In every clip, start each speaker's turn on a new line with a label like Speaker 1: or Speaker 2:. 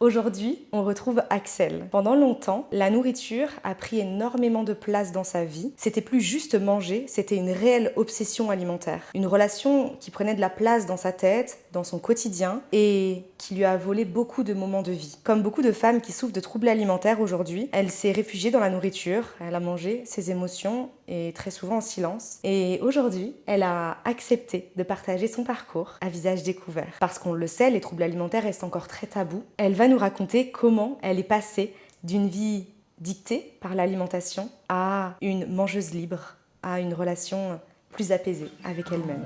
Speaker 1: Aujourd'hui, on retrouve Axel. Pendant longtemps, la nourriture a pris énormément de place dans sa vie. C'était plus juste manger, c'était une réelle obsession alimentaire. Une relation qui prenait de la place dans sa tête, dans son quotidien et qui lui a volé beaucoup de moments de vie. Comme beaucoup de femmes qui souffrent de troubles alimentaires aujourd'hui, elle s'est réfugiée dans la nourriture, elle a mangé ses émotions et très souvent en silence. Et aujourd'hui, elle a accepté de partager son parcours à visage découvert. Parce qu'on le sait, les troubles alimentaires restent encore très tabous. Elle va nous raconter comment elle est passée d'une vie dictée par l'alimentation à une mangeuse libre, à une relation plus apaisée avec elle-même.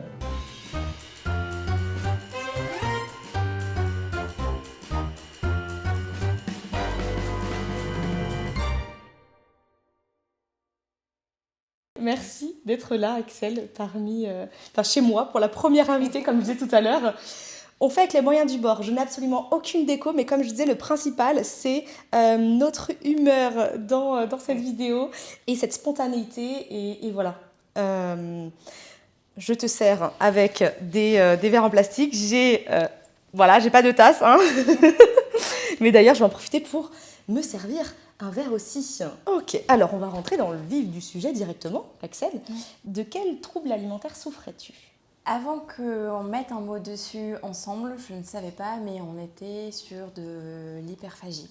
Speaker 1: Merci d'être là, Axel, chez moi, pour la première invitée, comme je disais tout à l'heure. On fait avec les moyens du bord. Je n'ai absolument aucune déco, mais comme je disais, le principal, c'est notre humeur dans cette vidéo et cette spontanéité. Et voilà. Je te sers avec des verres en plastique. J'ai pas de tasse, hein. Mais d'ailleurs, je vais en profiter pour me servir un verre aussi. Ok, alors on va rentrer dans le vif du sujet directement. Axel, de quel trouble alimentaire souffrais-tu ?
Speaker 2: Avant qu'on mette un mot dessus ensemble, je ne savais pas, mais on était sur de l'hyperphagie.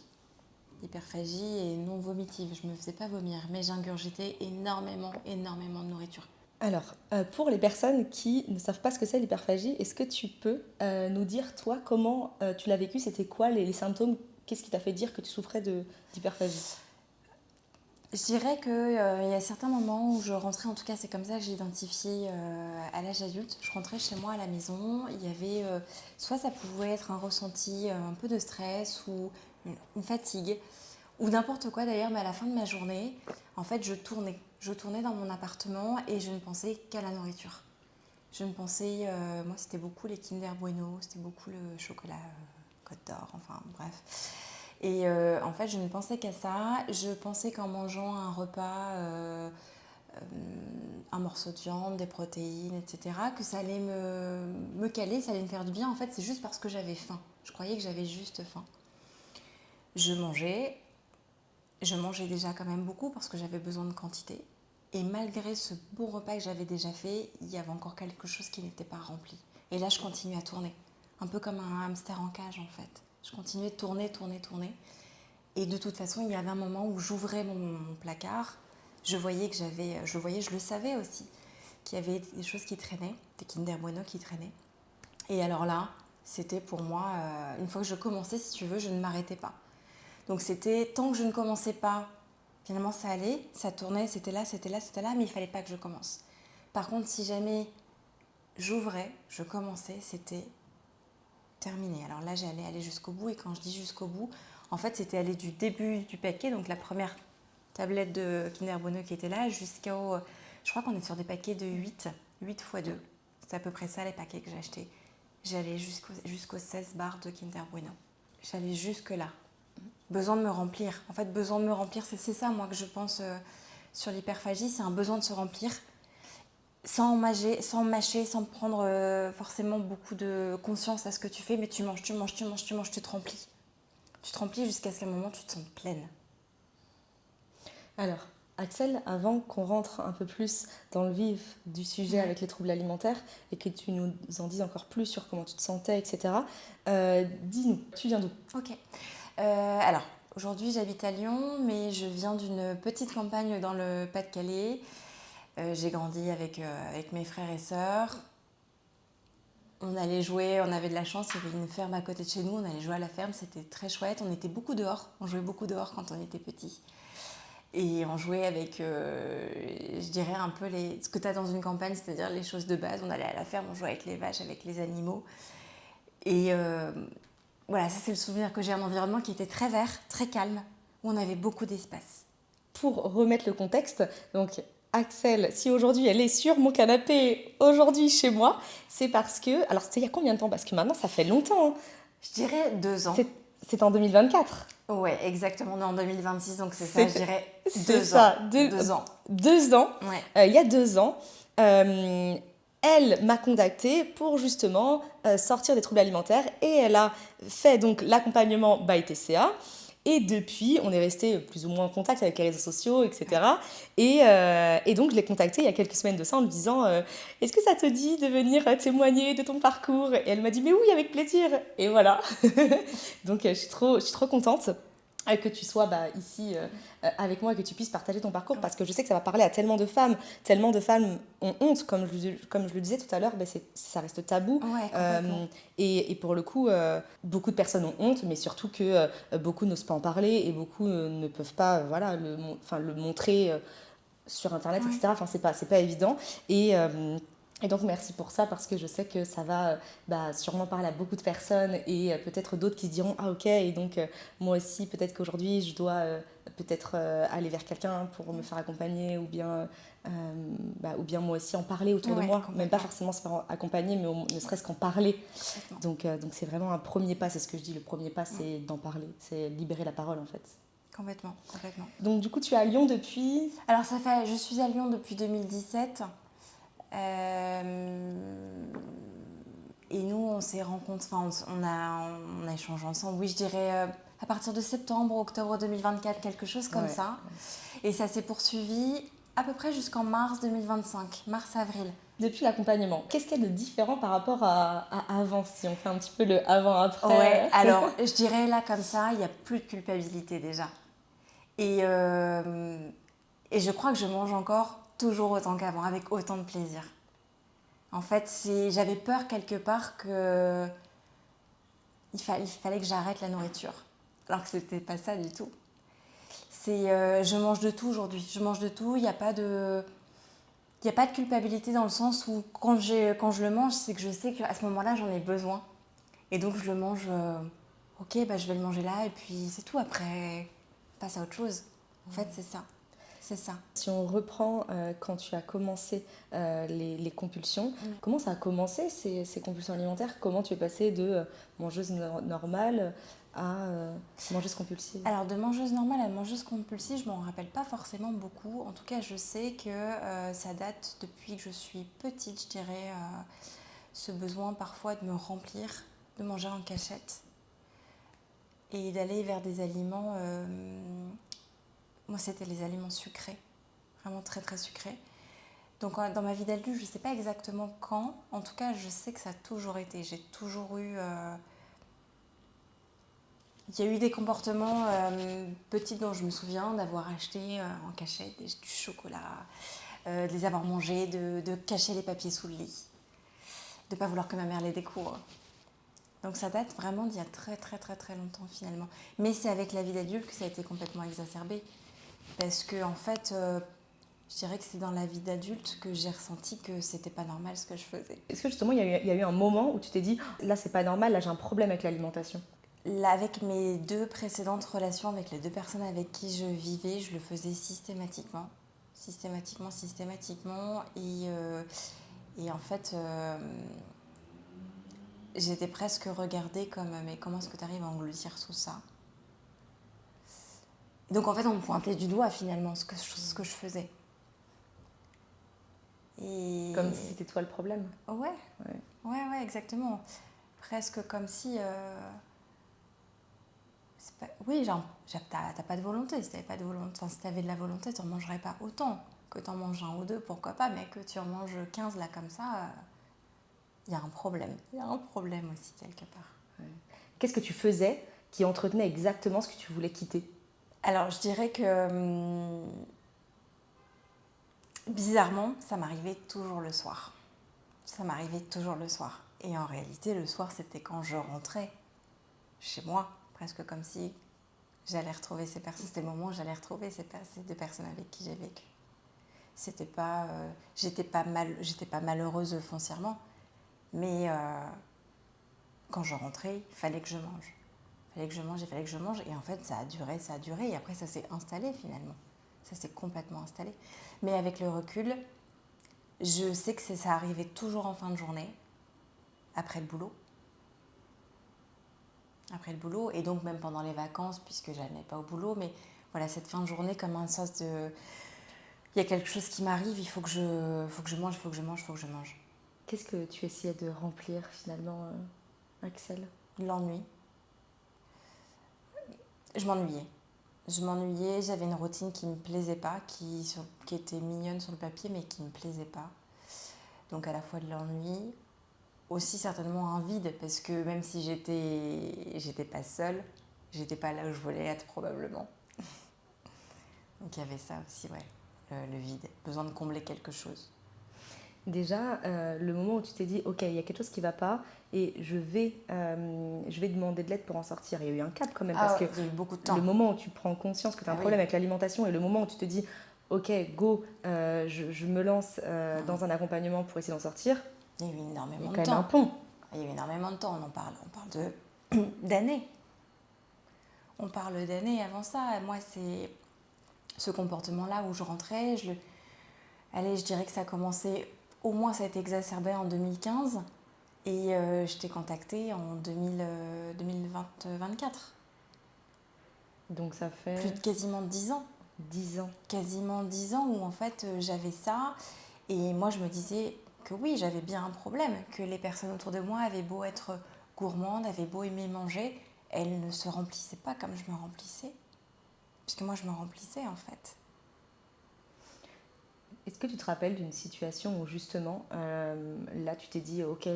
Speaker 2: L'hyperphagie est non vomitive, je ne me faisais pas vomir, mais j'ingurgitais énormément de nourriture.
Speaker 1: Alors, pour les personnes qui ne savent pas ce que c'est l'hyperphagie, est-ce que tu peux nous dire, toi, comment tu l'as vécu ? C'était quoi les symptômes ? Qu'est-ce qui t'a fait dire que tu souffrais d'hyperphagie ?
Speaker 2: Je dirais qu'il y a certains moments où je rentrais, en tout cas c'est comme ça que j'ai identifié à l'âge adulte, je rentrais chez moi à la maison, il y avait soit ça pouvait être un ressenti un peu de stress ou une fatigue ou n'importe quoi d'ailleurs, mais à la fin de ma journée, en fait je tournais dans mon appartement et je ne pensais qu'à la nourriture. Je ne pensais, moi c'était beaucoup les Kinder Bueno, c'était beaucoup le chocolat Côte d'Or, enfin bref. Et en fait, je ne pensais qu'à ça. Je pensais qu'en mangeant un repas, un morceau de viande, des protéines, etc., que ça allait me caler, ça allait me faire du bien. En fait, c'est juste parce que j'avais faim. Je croyais que j'avais juste faim. Je mangeais déjà quand même beaucoup parce que j'avais besoin de quantité. Et malgré ce beau repas que j'avais déjà fait, il y avait encore quelque chose qui n'était pas rempli. Et là, je continuais à tourner. Un peu comme un hamster en cage, en fait. Je continuais de tourner. Et de toute façon, il y avait un moment où j'ouvrais mon placard. Je le savais aussi, qu'il y avait des choses qui traînaient, des Kinder Bueno qui traînaient. Et alors là, c'était pour moi, une fois que je commençais, si tu veux, je ne m'arrêtais pas. Donc c'était, tant que je ne commençais pas, finalement ça allait, ça tournait, c'était là, mais il ne fallait pas que je commence. Par contre, si jamais j'ouvrais, je commençais, c'était terminé. Alors là, j'allais aller jusqu'au bout, et quand je dis jusqu'au bout, en fait, c'était aller du début du paquet, donc la première tablette de Kinder Bueno qui était là, jusqu'au... Je crois qu'on est sur des paquets de 8 x 2. C'est à peu près ça les paquets que j'ai achetés. J'allais jusqu'aux 16 barres de Kinder Bueno. J'allais jusque-là. Besoin de me remplir. En fait, besoin de me remplir, c'est ça, moi, que je pense sur l'hyperphagie, c'est un besoin de se remplir. Sans mâcher, sans prendre forcément beaucoup de conscience à ce que tu fais, mais tu manges, tu te remplis. Tu te remplis jusqu'à ce qu'à un moment, tu te sentes pleine.
Speaker 1: Alors, Axel, avant qu'on rentre un peu plus dans le vif du sujet avec les troubles alimentaires et que tu nous en dises encore plus sur comment tu te sentais, etc., dis-nous, tu viens d'où ?
Speaker 2: Ok. Alors, aujourd'hui, j'habite à Lyon, mais je viens d'une petite campagne dans le Pas-de-Calais. J'ai grandi avec mes frères et sœurs. On allait jouer, on avait de la chance, il y avait une ferme à côté de chez nous, on allait jouer à la ferme, c'était très chouette. On était beaucoup dehors, on jouait beaucoup dehors quand on était petit. Et on jouait avec, je dirais, un peu ce que tu as dans une campagne, c'est-à-dire les choses de base. On allait à la ferme, on jouait avec les vaches, avec les animaux. Et voilà, ça c'est le souvenir que j'ai, un environnement qui était très vert, très calme, où on avait beaucoup d'espace.
Speaker 1: Pour remettre le contexte, donc Axel, si aujourd'hui elle est sur mon canapé, aujourd'hui chez moi, c'est parce que... Alors c'était il y a combien de temps ? Parce que maintenant ça fait longtemps. Hein.
Speaker 2: Je dirais 2 ans.
Speaker 1: C'est en 2024.
Speaker 2: Ouais, exactement, on est en 2026, donc c'est ça, je dirais 2 ans.
Speaker 1: Ça, 2 ans. 2 ans,
Speaker 2: ouais.
Speaker 1: il y a 2 ans. elle m'a contactée pour justement sortir des troubles alimentaires et elle a fait donc l'accompagnement by TCA. Et depuis, on est resté plus ou moins en contact avec les réseaux sociaux, etc. Et donc, je l'ai contactée il y a quelques semaines de ça en lui disant est-ce que ça te dit de venir témoigner de ton parcours? Et elle m'a dit mais oui, avec plaisir. Et voilà. Donc, je suis trop contente que tu sois ici avec moi et que tu puisses partager ton parcours parce que je sais que ça va parler à tellement de femmes. Tellement de femmes ont honte, comme je le disais tout à l'heure, ça reste tabou.
Speaker 2: Ouais, complètement.
Speaker 1: Et pour le coup, beaucoup de personnes ont honte, mais surtout que beaucoup n'osent pas en parler et beaucoup ne peuvent pas voilà, le montrer sur Internet,
Speaker 2: Ouais.
Speaker 1: etc. Enfin, c'est pas évident. Et donc merci pour ça parce que je sais que ça va sûrement parler à beaucoup de personnes et peut-être d'autres qui se diront ah ok et donc moi aussi peut-être qu'aujourd'hui je dois peut-être aller vers quelqu'un pour me faire accompagner ou bien moi aussi en parler autour de moi, même pas forcément se faire accompagner mais ne serait-ce qu'en parler. Donc c'est vraiment un premier pas, c'est ce que je dis, le premier pas c'est d'en parler, c'est libérer la parole en fait.
Speaker 2: Complètement.
Speaker 1: Donc du coup tu es à Lyon depuis...
Speaker 2: Alors je suis à Lyon depuis 2017. Et nous, on s'est rencontrés, on a échangé ensemble, oui, je dirais à partir de septembre, octobre 2024, quelque chose comme ça. Et ça s'est poursuivi à peu près jusqu'en mars 2025, mars-avril.
Speaker 1: Depuis l'accompagnement, qu'est-ce qu'il y a de différent par rapport à avant, si on fait un petit peu le avant-après?
Speaker 2: Ouais, alors je dirais là comme ça, il n'y a plus de culpabilité déjà. Et je crois que je mange encore toujours autant qu'avant, avec autant de plaisir. En fait, j'avais peur quelque part que il fallait que j'arrête la nourriture, alors que c'était pas ça du tout. Je mange de tout aujourd'hui. Je mange de tout. Il n'y a pas de culpabilité dans le sens où quand je le mange, c'est que je sais qu'à ce moment-là, j'en ai besoin. Et donc je le mange. Ok, je vais le manger là et puis c'est tout. Après, passe à autre chose. En fait, c'est ça. C'est ça.
Speaker 1: Si on reprend quand tu as commencé les compulsions, comment ça a commencé ces compulsions alimentaires? Comment tu es passée de mangeuse normale à mangeuse compulsive?
Speaker 2: Alors de mangeuse normale à mangeuse compulsive, je m'en rappelle pas forcément beaucoup. En tout cas, je sais que ça date depuis que je suis petite, je dirais, ce besoin parfois de me remplir, de manger en cachette et d'aller vers des aliments... moi, c'était les aliments sucrés, vraiment très très sucrés. Donc dans ma vie d'adulte, je ne sais pas exactement quand. En tout cas, je sais que ça a toujours été. J'ai toujours eu... Il y a eu des comportements petits dont je me souviens d'avoir acheté en cachette du chocolat, de les avoir mangés, de cacher les papiers sous le lit, de ne pas vouloir que ma mère les découvre. Donc ça date vraiment d'il y a très très très très longtemps finalement. Mais c'est avec la vie d'adulte que ça a été complètement exacerbé. Parce que en fait, je dirais que c'est dans la vie d'adulte que j'ai ressenti que c'était pas normal ce que je faisais.
Speaker 1: Est-ce que justement il y a eu un moment où tu t'es dit là c'est pas normal, là j'ai un problème avec l'alimentation?
Speaker 2: Là, avec mes 2 précédentes relations, avec les 2 personnes avec qui je vivais, je le faisais systématiquement. Et en fait, j'étais presque regardée comme mais comment est-ce que tu arrives à engloutir tout ça? Donc en fait, on me pointait du doigt finalement ce que je faisais. Et...
Speaker 1: Comme si c'était toi le problème?
Speaker 2: Ouais, exactement. Presque comme si... Oui, genre, t'as pas de volonté. Si t'avais pas de volonté, enfin, si t'avais de la volonté, t'en mangerais pas autant. Que t'en manges 1 ou 2, pourquoi pas, mais que tu en manges 15 là comme ça, il y a un problème. Il y a un problème aussi quelque part.
Speaker 1: Ouais. Qu'est-ce que tu faisais qui entretenait exactement ce que tu voulais quitter?
Speaker 2: Alors, je dirais que bizarrement, ça m'arrivait toujours le soir. Et en réalité, le soir, c'était quand je rentrais chez moi, presque comme si j'allais retrouver ces personnes. C'était le moment où j'allais retrouver ces 2 personnes avec qui j'ai vécu. C'était pas, j'étais pas malheureuse foncièrement, mais quand je rentrais, il fallait que je mange. Il fallait que je mange. Et en fait, ça a duré. Et après, ça s'est installé finalement. Ça s'est complètement installé. Mais avec le recul, je sais que ça arrivait toujours en fin de journée, après le boulot. Et donc même pendant les vacances, puisque je n'allais pas au boulot. Mais voilà, cette fin de journée comme un sens de... Il y a quelque chose qui m'arrive, il faut que je mange.
Speaker 1: Qu'est-ce que tu essayais de remplir finalement, Axel?
Speaker 2: L'ennui. Je m'ennuyais. J'avais une routine qui ne me plaisait pas, qui était mignonne sur le papier, mais qui ne me plaisait pas. Donc à la fois de l'ennui, aussi certainement un vide, parce que même si j'étais pas seule, j'étais pas là où je voulais être probablement. Donc il y avait ça aussi, ouais, le vide, besoin de combler quelque chose.
Speaker 1: Déjà, le moment où tu t'es dit, ok, il y a quelque chose qui ne va pas et je vais demander de l'aide pour en sortir. Il y a eu un cap quand même, parce que
Speaker 2: il y a eu beaucoup de temps.
Speaker 1: le moment où tu prends conscience que tu as un problème avec l'alimentation et le moment où tu te dis, ok, go, je me lance dans un accompagnement pour essayer d'en sortir,
Speaker 2: il y a eu énormément
Speaker 1: il y a
Speaker 2: de
Speaker 1: quand même
Speaker 2: temps.
Speaker 1: un pont.
Speaker 2: Il y a eu énormément de temps, on parle d'années. On parle d'années avant ça. Moi, c'est ce comportement-là où je rentrais, allez, je dirais que ça a commencé, au moins ça a été exacerbé en 2015 et je t'ai contactée en 2024.
Speaker 1: Donc ça fait
Speaker 2: Plus de quasiment 10 ans.
Speaker 1: 10 ans.
Speaker 2: Quasiment 10 ans où en fait j'avais ça et moi je me disais que oui, j'avais bien un problème, que les personnes autour de moi avaient beau être gourmandes, avaient beau aimer manger, elles ne se remplissaient pas comme je me remplissais. Puisque moi je me remplissais en fait.
Speaker 1: Est-ce que tu te rappelles d'une situation où justement, là tu t'es dit, ok,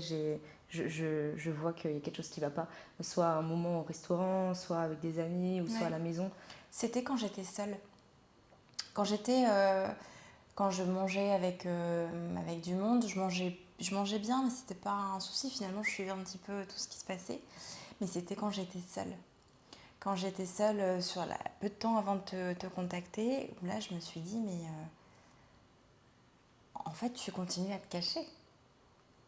Speaker 1: je vois qu'il y a quelque chose qui ne va pas, soit un moment au restaurant, soit avec des amis, ou soit à la maison?
Speaker 2: C'était quand j'étais seule. Quand je mangeais avec du monde, je mangeais bien, mais c'était pas un souci. Finalement, je suivais un petit peu tout ce qui se passait. Mais c'était quand j'étais seule. Quand j'étais seule, peu de temps avant de te contacter, où là, je me suis dit, mais en fait, tu continues à te cacher.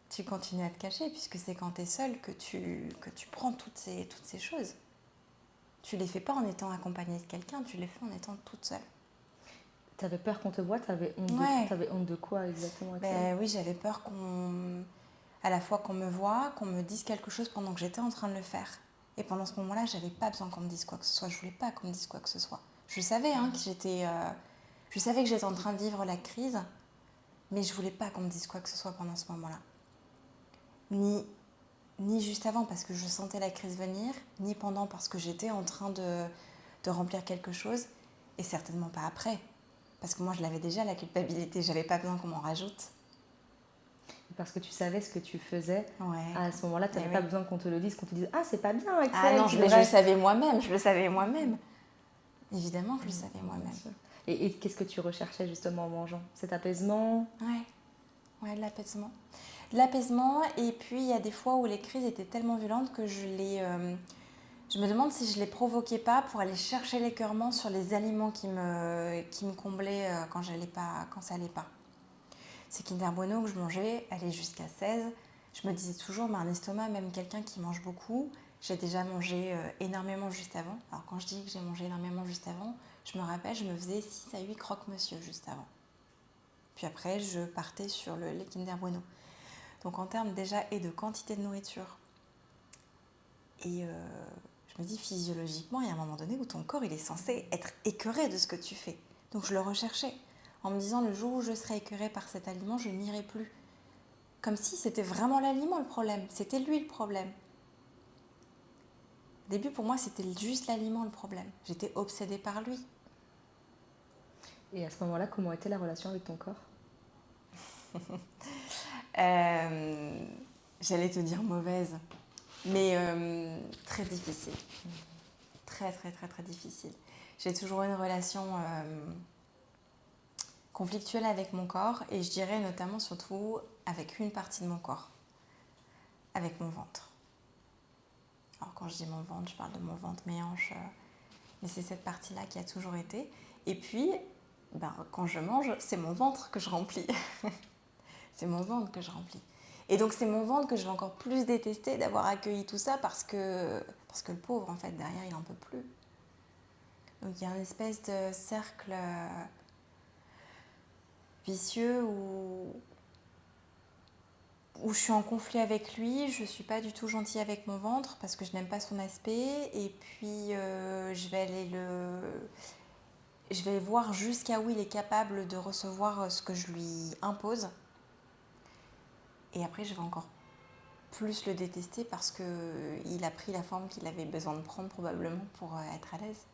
Speaker 2: Tu continues à te cacher, puisque c'est quand tu es seule que tu prends toutes ces choses. Tu les fais pas en étant accompagnée de quelqu'un, tu les fais en étant toute seule.
Speaker 1: Tu avais peur qu'on te voie, tu avais honte de quoi exactement, Axel?
Speaker 2: Oui, j'avais peur à la fois qu'on me voie, qu'on me dise quelque chose pendant que j'étais en train de le faire. Et pendant ce moment-là, j'avais pas besoin qu'on me dise quoi que ce soit. Je voulais pas qu'on me dise quoi que ce soit. Je savais je savais que j'étais en train de vivre la crise, mais je voulais pas qu'on me dise quoi que ce soit pendant ce moment-là. Ni juste avant parce que je sentais la crise venir, ni pendant parce que j'étais en train de remplir quelque chose, et certainement pas après. Parce que moi, je l'avais déjà, la culpabilité, j'avais pas besoin qu'on m'en rajoute.
Speaker 1: Parce que tu savais ce que tu faisais.
Speaker 2: Ouais.
Speaker 1: À ce moment-là, tu n'avais pas besoin qu'on te le dise, qu'on te dise « Ah, c'est pas bien, Axel !»
Speaker 2: Ah non, je le savais moi-même. Évidemment, je le savais moi-même.
Speaker 1: Et qu'est-ce que tu recherchais justement en mangeant? Cet apaisement?
Speaker 2: Ouais, de l'apaisement. De l'apaisement, et puis il y a des fois où les crises étaient tellement violentes que je me demande si je les provoquais pas pour aller chercher l'écœurement sur les aliments qui me comblaient quand ça allait pas. Ces Kinder Bueno que je mangeais, allaient jusqu'à 16. Je me disais toujours, mais un estomac, même quelqu'un qui mange beaucoup, j'ai déjà mangé énormément juste avant. Alors quand je dis que j'ai mangé énormément juste avant, je me rappelle, je me faisais 6 à 8 croque-monsieur juste avant. Puis après, je partais sur les Kinder Bueno. Donc en termes déjà et de quantité de nourriture, et je me dis physiologiquement, il y a un moment donné où ton corps il est censé être écœuré de ce que tu fais. Donc je le recherchais, en me disant le jour où je serai écœurée par cet aliment, je n'irai plus. Comme si c'était vraiment l'aliment le problème, c'était lui le problème. Au début, pour moi, c'était juste l'aliment le problème. J'étais obsédée par lui.
Speaker 1: Et à ce moment-là, comment était la relation avec ton corps?
Speaker 2: J'allais te dire mauvaise, mais très difficile. Très, très, très, très difficile. J'ai toujours eu une relation conflictuelle avec mon corps, et je dirais notamment surtout avec une partie de mon corps, avec mon ventre. Alors quand je dis mon ventre, je parle de mon ventre, mes hanches, mais c'est cette partie-là qui a toujours été. Et puis, quand je mange, c'est mon ventre que je remplis. C'est mon ventre que je remplis. Et donc c'est mon ventre que je vais encore plus détester d'avoir accueilli tout ça parce que le pauvre, en fait, derrière, il n'en peut plus. Donc il y a une espèce de cercle vicieux où je suis en conflit avec lui, je ne suis pas du tout gentille avec mon ventre parce que je n'aime pas son aspect, et puis je vais voir jusqu'à où il est capable de recevoir ce que je lui impose. Et après, je vais encore plus le détester parce qu'il a pris la forme qu'il avait besoin de prendre probablement pour être à l'aise.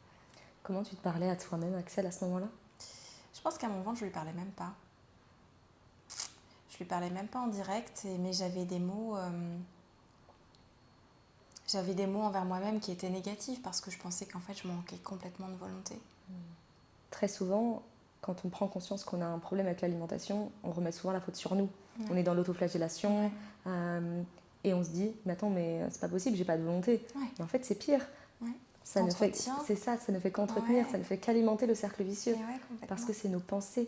Speaker 1: Comment tu te parlais à toi-même, Axel, à ce moment-là?
Speaker 2: Je pense qu'à un moment, je lui parlais même pas. Je lui parlais même pas en direct, mais j'avais des mots envers moi-même qui étaient négatifs parce que je pensais qu'en fait, je manquais complètement de volonté.
Speaker 1: Très souvent, quand on prend conscience qu'on a un problème avec l'alimentation, on remet souvent la faute sur nous.
Speaker 2: Ouais.
Speaker 1: On est dans l'autoflagellation et on se dit mais attends, mais c'est pas possible, j'ai pas de volonté.
Speaker 2: Ouais.
Speaker 1: Mais en fait, c'est pire.
Speaker 2: Ouais.
Speaker 1: Ça ne fait qu'entretenir, ça ne fait qu'alimenter le cercle vicieux. Parce que c'est nos pensées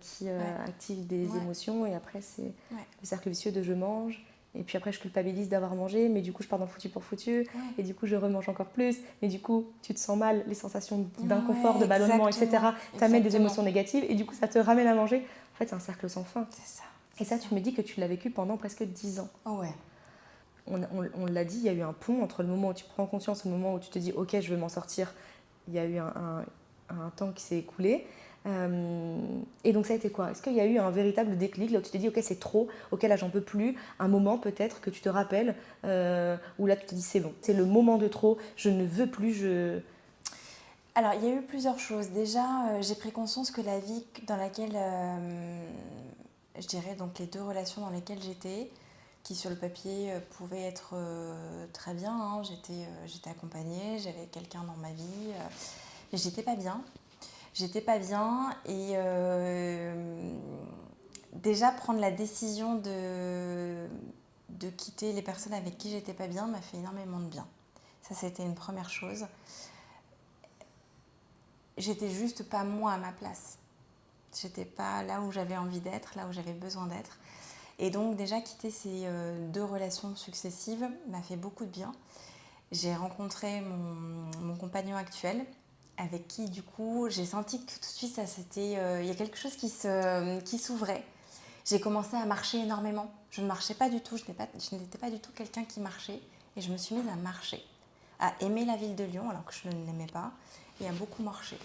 Speaker 1: qui activent des émotions et après c'est le cercle vicieux de je mange. Et puis après, je culpabilise d'avoir mangé, mais du coup, je pars dans le foutu pour foutu. Et du coup, je remange encore plus. Et du coup, tu te sens mal, les sensations d'inconfort, de ballonnement, etc. t'amènent des émotions négatives et du coup, ça te ramène à manger. En fait, c'est un cercle sans fin.
Speaker 2: C'est ça.
Speaker 1: Et ça, tu me dis que tu l'as vécu pendant presque 10 ans.
Speaker 2: Oh ouais.
Speaker 1: On l'a dit, il y a eu un pont entre le moment où tu prends conscience et le moment où tu te dis « Ok, je veux m'en sortir ». Il y a eu un temps qui s'est écoulé. Et donc ça a été quoi? Est-ce qu'il y a eu un véritable déclic là où tu t'es dit ok c'est trop, ok là j'en peux plus, un moment peut-être que tu te rappelles où là tu te dis c'est bon, c'est le moment de trop, je ne veux plus,
Speaker 2: Alors il y a eu plusieurs choses. Déjà j'ai pris conscience que la vie dans laquelle, je dirais donc les 2 relations dans lesquelles j'étais, qui sur le papier pouvaient être très bien, hein. J'étais accompagnée, j'avais quelqu'un dans ma vie, mais j'étais pas bien. Et déjà prendre la décision de quitter les personnes avec qui j'étais pas bien m'a fait énormément de bien. Ça, c'était une première chose. J'étais juste pas moi à ma place. J'étais pas là où j'avais envie d'être, là où j'avais besoin d'être. Et donc déjà quitter ces 2 relations successives m'a fait beaucoup de bien. J'ai rencontré mon compagnon actuel, avec qui du coup j'ai senti que tout de suite ça c'était il y a quelque chose qui s'ouvrait. J'ai commencé à marcher énormément. Je ne marchais pas du tout, je n'étais pas du tout quelqu'un qui marchait et je me suis mise à marcher, à aimer la ville de Lyon alors que je ne l'aimais pas et à beaucoup marcher.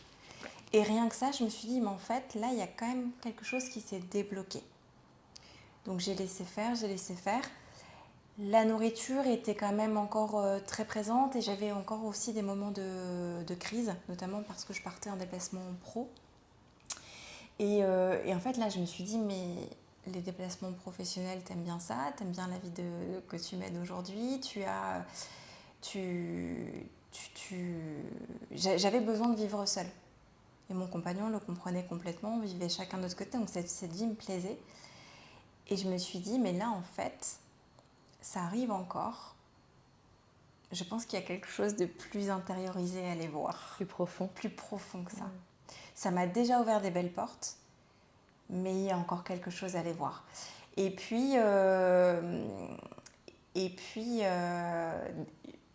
Speaker 2: Et rien que ça, je me suis dit mais en fait là il y a quand même quelque chose qui s'est débloqué. Donc j'ai laissé faire. La nourriture était quand même encore très présente et j'avais encore aussi des moments de crise, notamment parce que je partais en déplacement pro. Et en fait, là, je me suis dit, mais les déplacements professionnels, t'aimes bien ça, t'aimes bien la vie que tu mènes aujourd'hui, J'avais besoin de vivre seule. Et mon compagnon le comprenait complètement, on vivait chacun de notre côté, donc cette vie me plaisait. Et je me suis dit, mais là, en fait, ça arrive encore. Je pense qu'il y a quelque chose de plus intériorisé à aller voir.
Speaker 1: plus profond
Speaker 2: Que ça. Ça m'a déjà ouvert des belles portes, mais il y a encore quelque chose à aller voir. Et puis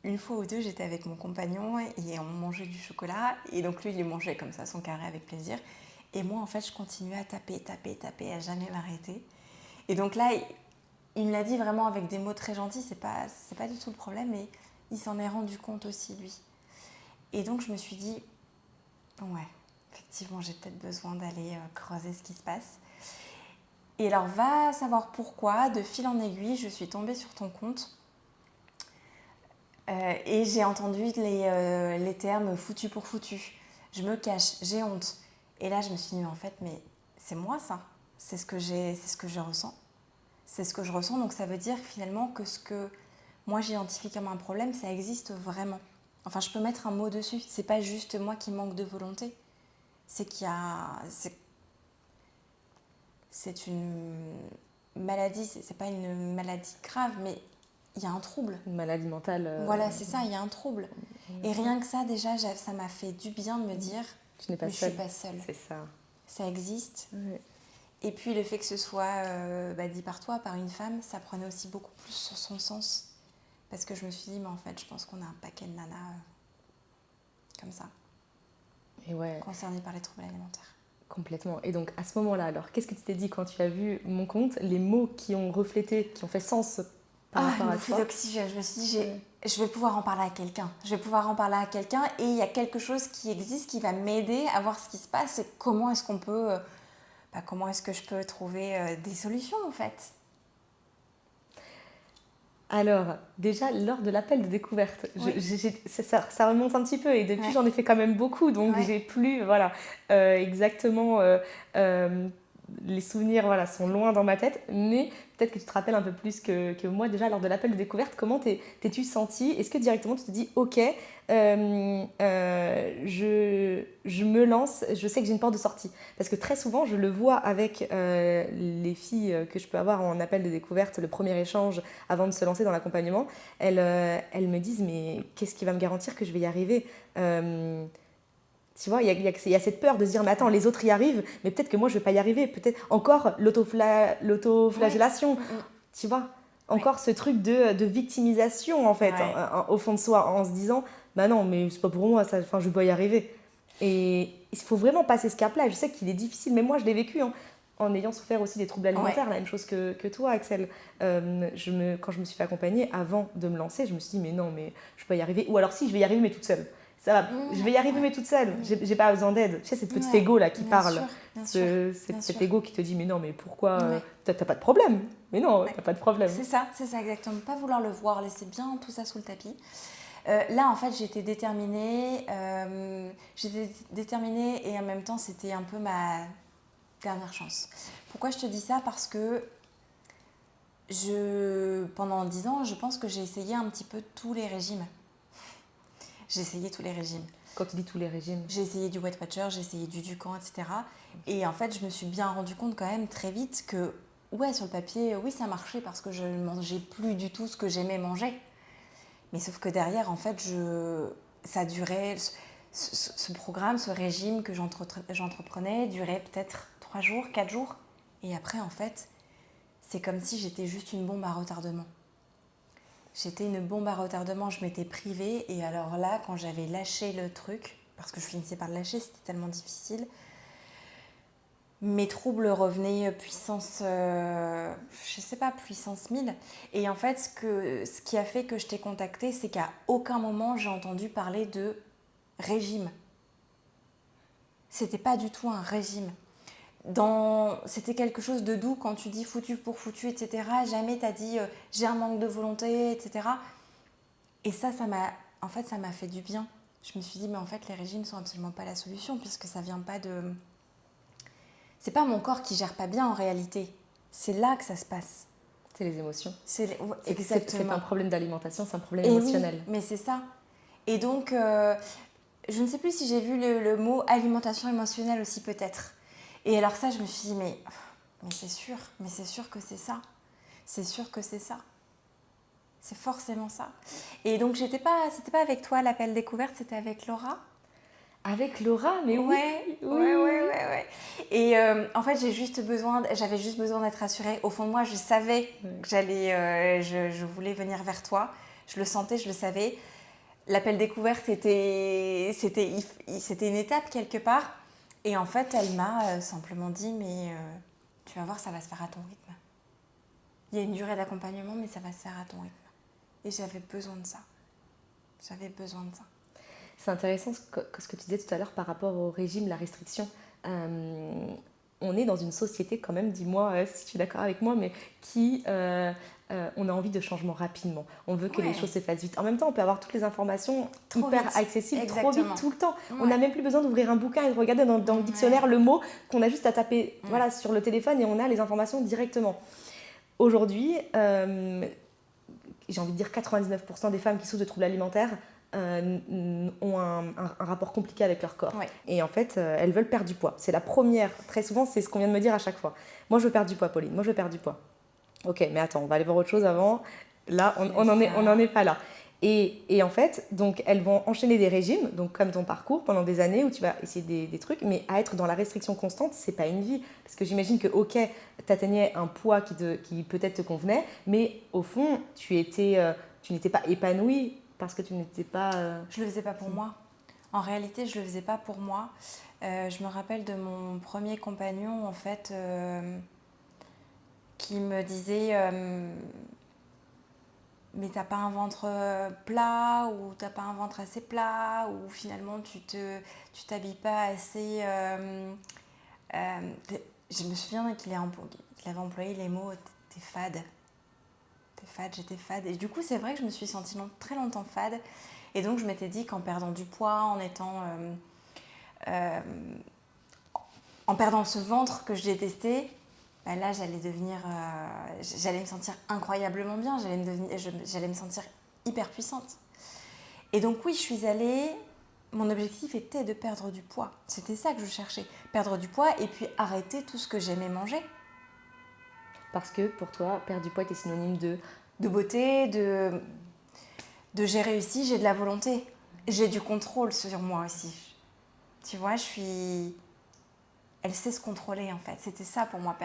Speaker 2: une fois ou deux, j'étais avec mon compagnon et on mangeait du chocolat. Et donc lui, il mangeait comme ça, son carré avec plaisir. Et moi, en fait, je continuais à taper, à jamais m'arrêter. Et donc là, il me l'a dit vraiment avec des mots très gentils, c'est pas du tout le problème, mais il s'en est rendu compte aussi, lui. Et donc, je me suis dit, ouais, effectivement, j'ai peut-être besoin d'aller creuser ce qui se passe. Et alors, va savoir pourquoi, de fil en aiguille, je suis tombée sur ton compte et j'ai entendu les termes foutu pour foutu. Je me cache, j'ai honte. Et là, je me suis dit, mais en fait, mais c'est moi ça. C'est ce que je ressens. C'est ce que je ressens, donc ça veut dire finalement que ce que moi j'identifie comme un problème, ça existe vraiment. Enfin, je peux mettre un mot dessus. C'est pas juste moi qui manque de volonté. C'est qu'il y a... C'est une maladie, c'est pas une maladie grave, mais il y a un trouble.
Speaker 1: Une maladie mentale.
Speaker 2: Voilà, c'est ça, il y a un trouble. Et rien que ça, déjà, ça m'a fait du bien de me dire,
Speaker 1: je n'ai pas
Speaker 2: je suis pas seule.
Speaker 1: C'est ça.
Speaker 2: Ça existe.
Speaker 1: Oui.
Speaker 2: Et puis le fait que ce soit dit par toi, par une femme, ça prenait aussi beaucoup plus sur son sens. Parce que je me suis dit, mais en fait, je pense qu'on a un paquet de nanas comme ça,
Speaker 1: et ouais.
Speaker 2: concernées par les troubles alimentaires.
Speaker 1: Complètement. Et donc à ce moment-là, alors qu'est-ce que tu t'es dit quand tu as vu mon compte, les mots qui ont reflété, qui ont fait sens par rapport à toi?
Speaker 2: D'oxygène. Je me suis dit, je vais pouvoir en parler à quelqu'un. Et il y a quelque chose qui existe qui va m'aider à voir ce qui se passe et comment est-ce qu'on peut... comment est-ce que je peux trouver des solutions en fait.
Speaker 1: Alors, déjà, lors de l'appel de découverte,
Speaker 2: Oui.
Speaker 1: ça remonte un petit peu et depuis,
Speaker 2: Ouais.
Speaker 1: j'en ai fait quand même beaucoup, donc
Speaker 2: Ouais.
Speaker 1: j'ai plus, voilà, exactement euh, les souvenirs, voilà, sont loin dans ma tête, mais peut-être que tu te rappelles un peu plus que moi déjà lors de l'appel de découverte. Comment t'es-tu sentie? Est-ce que directement tu te dis, ok, je me lance, je sais que j'ai une porte de sortie? Parce que très souvent, je le vois avec les filles que je peux avoir en appel de découverte, le premier échange avant de se lancer dans l'accompagnement, elles me disent, mais qu'est-ce qui va me garantir que je vais y arriver? Tu vois, il y a cette peur de se dire, mais attends, les autres y arrivent, mais peut-être que moi, je ne vais pas y arriver. Peut-être encore
Speaker 2: Ouais.
Speaker 1: l'autoflagellation,
Speaker 2: Mm.
Speaker 1: tu vois.
Speaker 2: Ouais.
Speaker 1: Encore ce truc de victimisation, en fait,
Speaker 2: Ouais.
Speaker 1: au fond de soi, en se disant, bah non, mais c'est pas pour moi, ça, enfin, je dois y arriver. Et il faut vraiment passer ce cap-là. Je sais qu'il est difficile, mais moi, je l'ai vécu en ayant souffert aussi des troubles
Speaker 2: Ouais.
Speaker 1: alimentaires, la même chose que toi, Axel. Quand je me suis fait accompagner, avant de me lancer, je me suis dit, mais non, mais je peux y arriver. Ou alors si, je vais y arriver, mais toute seule. Ça va, je vais y arriver,
Speaker 2: Ouais.
Speaker 1: mais toute seule. J'ai pas besoin d'aide. Tu sais, cette petite
Speaker 2: Ouais.
Speaker 1: ego là qui
Speaker 2: Bien
Speaker 1: parle.
Speaker 2: sûr. Bien sûr. Bien
Speaker 1: Cet
Speaker 2: sûr.
Speaker 1: ego qui te dit, mais non, mais pourquoi
Speaker 2: Ouais.
Speaker 1: t'as pas de problème. Mais non,
Speaker 2: Ouais.
Speaker 1: t'as pas de problème.
Speaker 2: C'est ça exactement. Pas vouloir le voir, laisser bien tout ça sous le tapis. Là, en fait, j'étais déterminée et en même temps, c'était un peu ma dernière chance. Pourquoi je te dis ça? Parce que pendant 10 ans, je pense que j'ai essayé un petit peu tous les régimes. J'ai essayé tous les régimes.
Speaker 1: Quand tu dis tous les régimes.
Speaker 2: J'ai essayé du Weight Watcher, j'ai essayé du Dukan, etc. Et en fait, je me suis bien rendu compte quand même très vite que, ouais, sur le papier, oui, ça marchait parce que je ne mangeais plus du tout ce que j'aimais manger. Mais sauf que derrière, en fait, ça durait, ce programme, ce régime que j'entreprenais durait peut-être 3 jours, 4 jours. Et après, en fait, c'est comme si j'étais juste une bombe à retardement. J'étais une bombe à retardement, je m'étais privée. Et alors là, quand j'avais lâché le truc, parce que je finissais par le lâcher, c'était tellement difficile, mes troubles revenaient puissance, je sais pas, puissance 1000. Et en fait, ce qui a fait que je t'ai contactée, c'est qu'à aucun moment j'ai entendu parler de régime. C'était pas du tout un régime. C'était quelque chose de doux quand tu dis foutu pour foutu, etc. Jamais t'as dit j'ai un manque de volonté, etc. Et ça m'a fait du bien. Je me suis dit, mais en fait, les régimes sont absolument pas la solution, puisque ça vient pas de... C'est pas mon corps qui gère pas bien en réalité. C'est là que ça se passe.
Speaker 1: C'est les émotions.
Speaker 2: Exactement.
Speaker 1: C'est un problème d'alimentation, c'est un problème
Speaker 2: Et
Speaker 1: émotionnel.
Speaker 2: oui, mais c'est ça. Et donc, je ne sais plus si j'ai vu le mot alimentation émotionnelle aussi peut-être. Et alors ça, je me suis dit, mais c'est sûr que c'est ça. C'est sûr que c'est ça. C'est forcément ça. Et donc, c'était pas avec toi l'appel découverte, c'était avec Laura.
Speaker 1: Avec Laura, mais
Speaker 2: ouais,
Speaker 1: oui.
Speaker 2: Ouais. Et en fait, j'avais juste besoin d'être rassurée. Au fond de moi, je savais que je voulais venir vers toi. Je le sentais, je le savais. L'appel découverte c'était une étape quelque part. Et en fait, elle m'a simplement dit, mais tu vas voir, ça va se faire à ton rythme. Il y a une durée d'accompagnement, mais ça va se faire à ton rythme. Et j'avais besoin de ça.
Speaker 1: C'est intéressant ce que tu disais tout à l'heure par rapport au régime, la restriction. On est dans une société quand même, dis-moi si tu es d'accord avec moi, mais on a envie de changement rapidement. On veut que les choses se fassent vite. En même temps, on peut avoir toutes les informations hyper accessibles, trop vite, tout le temps. Ouais. On n'a même plus besoin d'ouvrir un bouquin et de regarder dans le dictionnaire le mot qu'on a juste à taper sur le téléphone et on a les informations directement. Aujourd'hui, j'ai envie de dire 99% des femmes qui souffrent de troubles alimentaires ont un rapport compliqué avec leur corps.
Speaker 2: Ouais.
Speaker 1: Et en fait, elles veulent perdre du poids. C'est la première, très souvent, c'est ce qu'on vient de me dire à chaque fois. Moi, je veux perdre du poids, Pauline. Moi, je veux perdre du poids. Ok, mais attends, on va aller voir autre chose avant. Là, on n'en est pas là. Et en fait, donc, elles vont enchaîner des régimes, donc comme ton parcours, pendant des années où tu vas essayer des trucs, mais à être dans la restriction constante, c'est pas une vie. Parce que j'imagine que, ok, tu atteignais un poids qui peut-être te convenait, mais au fond, tu n'étais pas épanouie parce que tu n'étais pas...
Speaker 2: Je le faisais pas pour moi. En réalité, je le faisais pas pour moi. Je me rappelle de mon premier compagnon, en fait, qui me disait... mais t'as pas un ventre plat ou t'as pas un ventre assez plat ou finalement tu t'habilles pas assez... je me souviens qu'il avait employé les mots « t'es fade ». j'étais fade. Et du coup, c'est vrai que je me suis sentie très longtemps fade. Et donc, je m'étais dit qu'en perdant du poids, en perdant ce ventre que je détestais, bah là, j'allais me sentir incroyablement bien. J'allais me sentir hyper puissante. Et donc, oui, je suis allée. Mon objectif était de perdre du poids. C'était ça que je cherchais. Perdre du poids et puis arrêter tout ce que j'aimais manger.
Speaker 1: Parce que pour toi, perdre du poids était synonyme
Speaker 2: de beauté, de j'ai réussi, j'ai de la volonté. J'ai du contrôle sur moi aussi. Tu vois, elle sait se contrôler en fait. C'était ça pour moi,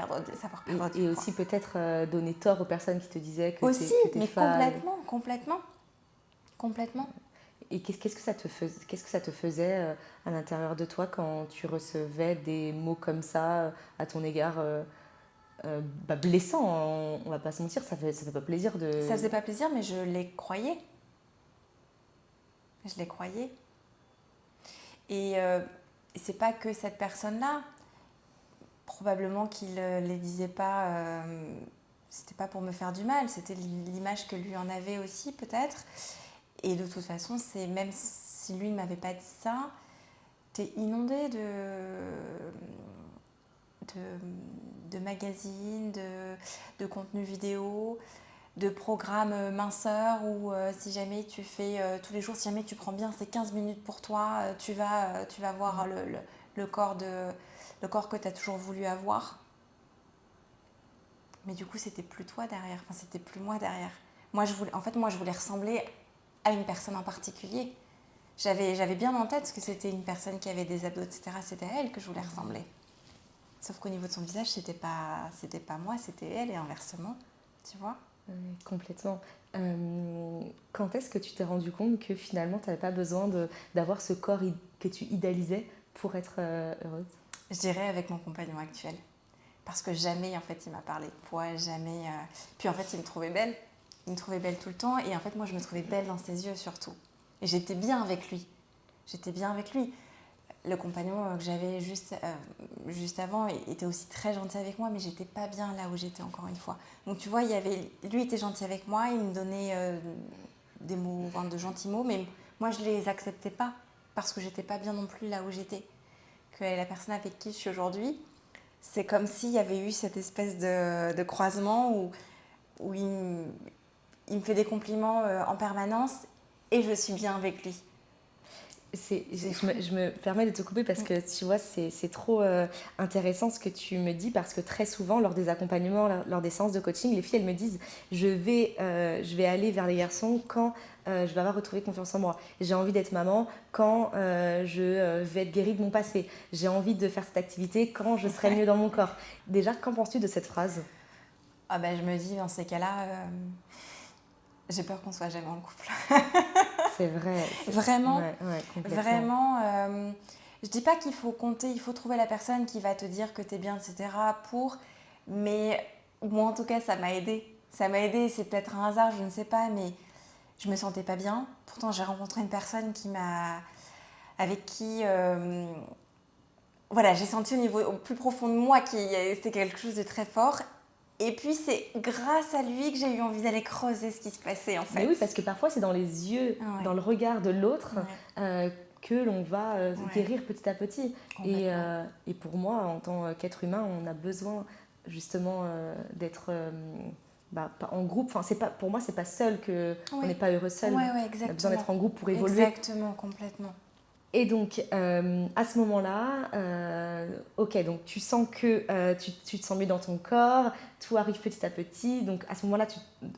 Speaker 2: savoir perdre du poids.
Speaker 1: Et aussi peut-être donner tort aux personnes qui te disaient que
Speaker 2: aussi,
Speaker 1: t'es
Speaker 2: mais
Speaker 1: fade.
Speaker 2: Complètement.
Speaker 1: Et qu'est-ce que ça te faisait à l'intérieur de toi quand tu recevais des mots comme ça à ton égard blessants, on va pas se mentir, ça fait pas plaisir de...
Speaker 2: Ça faisait pas plaisir, mais je les croyais. Je les croyais. Et c'est pas que cette personne-là. Probablement qu'il les disait pas, c'était pas pour me faire du mal, c'était l'image que lui en avait aussi peut-être. Et de toute façon, même si lui ne m'avait pas dit ça, t'es inondé de magazines, de contenus vidéo, de programmes minceurs où si jamais tu fais tous les jours, si jamais tu prends bien ces 15 minutes pour toi, tu vas voir le corps que tu as toujours voulu avoir. Mais du coup, c'était plus toi derrière, c'était plus moi derrière. Moi, je voulais ressembler à une personne en particulier. J'avais bien en tête que c'était une personne qui avait des abdos, etc. C'était à elle que je voulais ressembler. Sauf qu'au niveau de son visage, c'était pas moi, c'était elle et inversement. Tu vois ?
Speaker 1: Complètement. Quand est-ce que tu t'es rendu compte que finalement, tu n'avais pas besoin d'avoir ce corps que tu idéalisais pour être heureuse ?
Speaker 2: Je dirais avec mon compagnon actuel. Parce que jamais, en fait, il m'a parlé de poids, jamais... Puis en fait, il me trouvait belle. Il me trouvait belle tout le temps. Et en fait, moi, je me trouvais belle dans ses yeux, surtout. Et j'étais bien avec lui. Le compagnon que j'avais juste avant était aussi très gentil avec moi, mais j'étais pas bien là où j'étais, encore une fois. Donc, tu vois, lui était gentil avec moi. Il me donnait des mots, de gentils mots. Mais moi, je les acceptais pas. Parce que j'étais pas bien non plus là où j'étais. Que la personne avec qui je suis aujourd'hui... C'est comme s'il y avait eu cette espèce de croisement où il me fait des compliments en permanence et je suis bien avec lui.
Speaker 1: Je me permets de te couper parce que tu vois, c'est trop intéressant ce que tu me dis, parce que très souvent, lors des accompagnements, lors des séances de coaching, les filles, elles me disent je vais aller vers les garçons quand je vais avoir retrouvé confiance en moi. J'ai envie d'être maman quand je vais être guérie de mon passé. J'ai envie de faire cette activité quand je serai mieux dans mon corps. Déjà, qu'en penses-tu de cette phrase ?
Speaker 2: Ah ben, je me dis, dans ces cas-là, j'ai peur qu'on soit jamais en couple.
Speaker 1: C'est vrai.
Speaker 2: Vraiment,
Speaker 1: ouais, complètement.
Speaker 2: vraiment. Je dis pas qu'il faut compter, il faut trouver la personne qui va te dire que t'es bien, etc. Mais moi, en tout cas, ça m'a aidée. Ça m'a aidée, c'est peut-être un hasard, je ne sais pas, mais je me sentais pas bien. Pourtant, j'ai rencontré une personne avec qui... Voilà, j'ai senti au plus profond de moi que c'était quelque chose de très fort. Et puis, c'est grâce à lui que j'ai eu envie d'aller creuser ce qui se passait, en fait.
Speaker 1: Mais oui, parce que parfois, c'est dans les yeux, dans le regard de l'autre, que l'on va guérir petit à petit. Et pour moi, en tant qu'être humain, on a besoin justement d'être en groupe. Enfin, pour moi, c'est pas seul qu'on n'est pas heureux seul. On a besoin d'être en groupe pour évoluer.
Speaker 2: Exactement, complètement.
Speaker 1: Et donc, à ce moment-là, ok, donc tu sens que tu te sens mieux dans ton corps, tout arrive petit à petit. Donc, à ce moment-là,